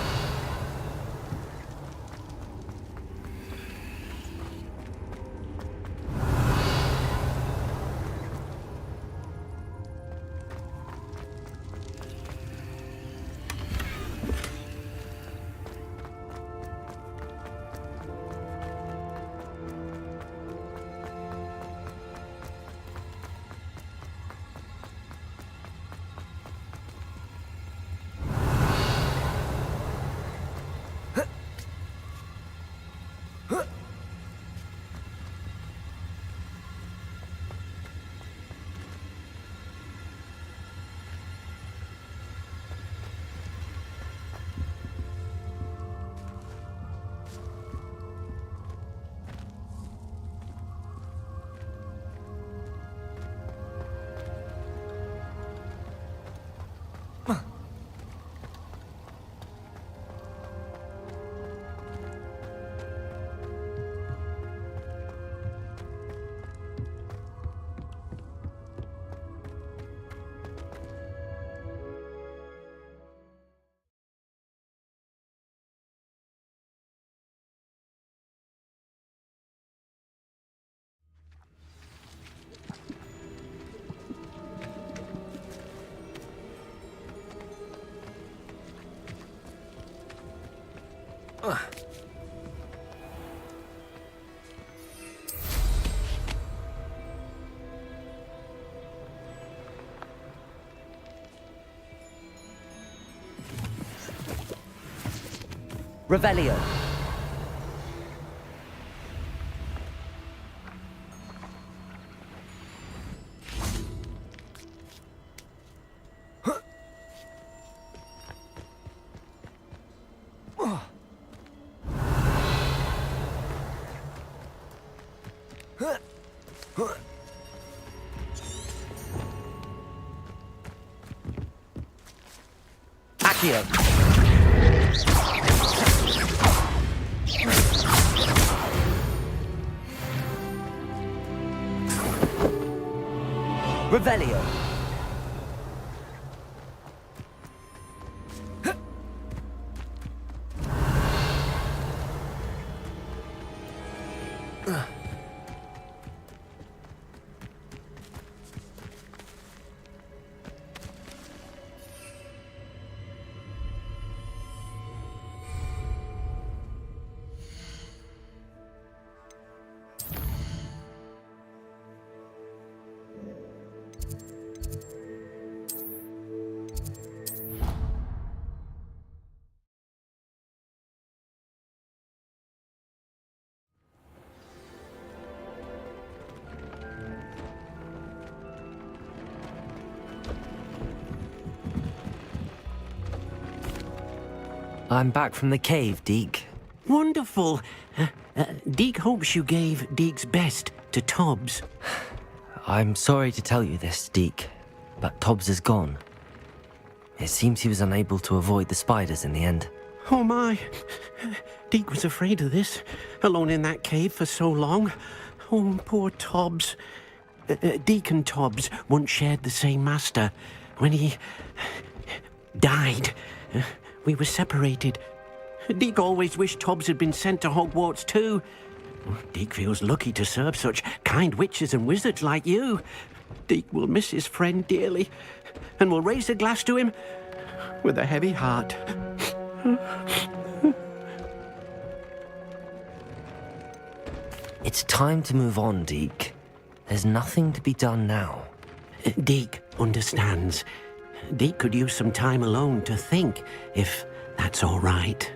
Revelio. Accio. Revelio. I'm back from the cave, Deke. Wonderful. Deke hopes you gave Deke's best to Tobbs. I'm sorry to tell you this, Deke, but Tobbs is gone. It seems he was unable to avoid the spiders in the end. Oh my. Deke was afraid of this, alone in that cave for so long. Oh, poor Tobbs. Deke and Tobbs once shared the same master. When he died, we were separated. Deke always wished Tobbs had been sent to Hogwarts too. Deke feels lucky to serve such kind witches and wizards like you. Deke will miss his friend dearly, and will raise a glass to him with a heavy heart. It's time to move on, Deke. There's nothing to be done now. Deke understands. Deke could use some time alone to think, if that's all right.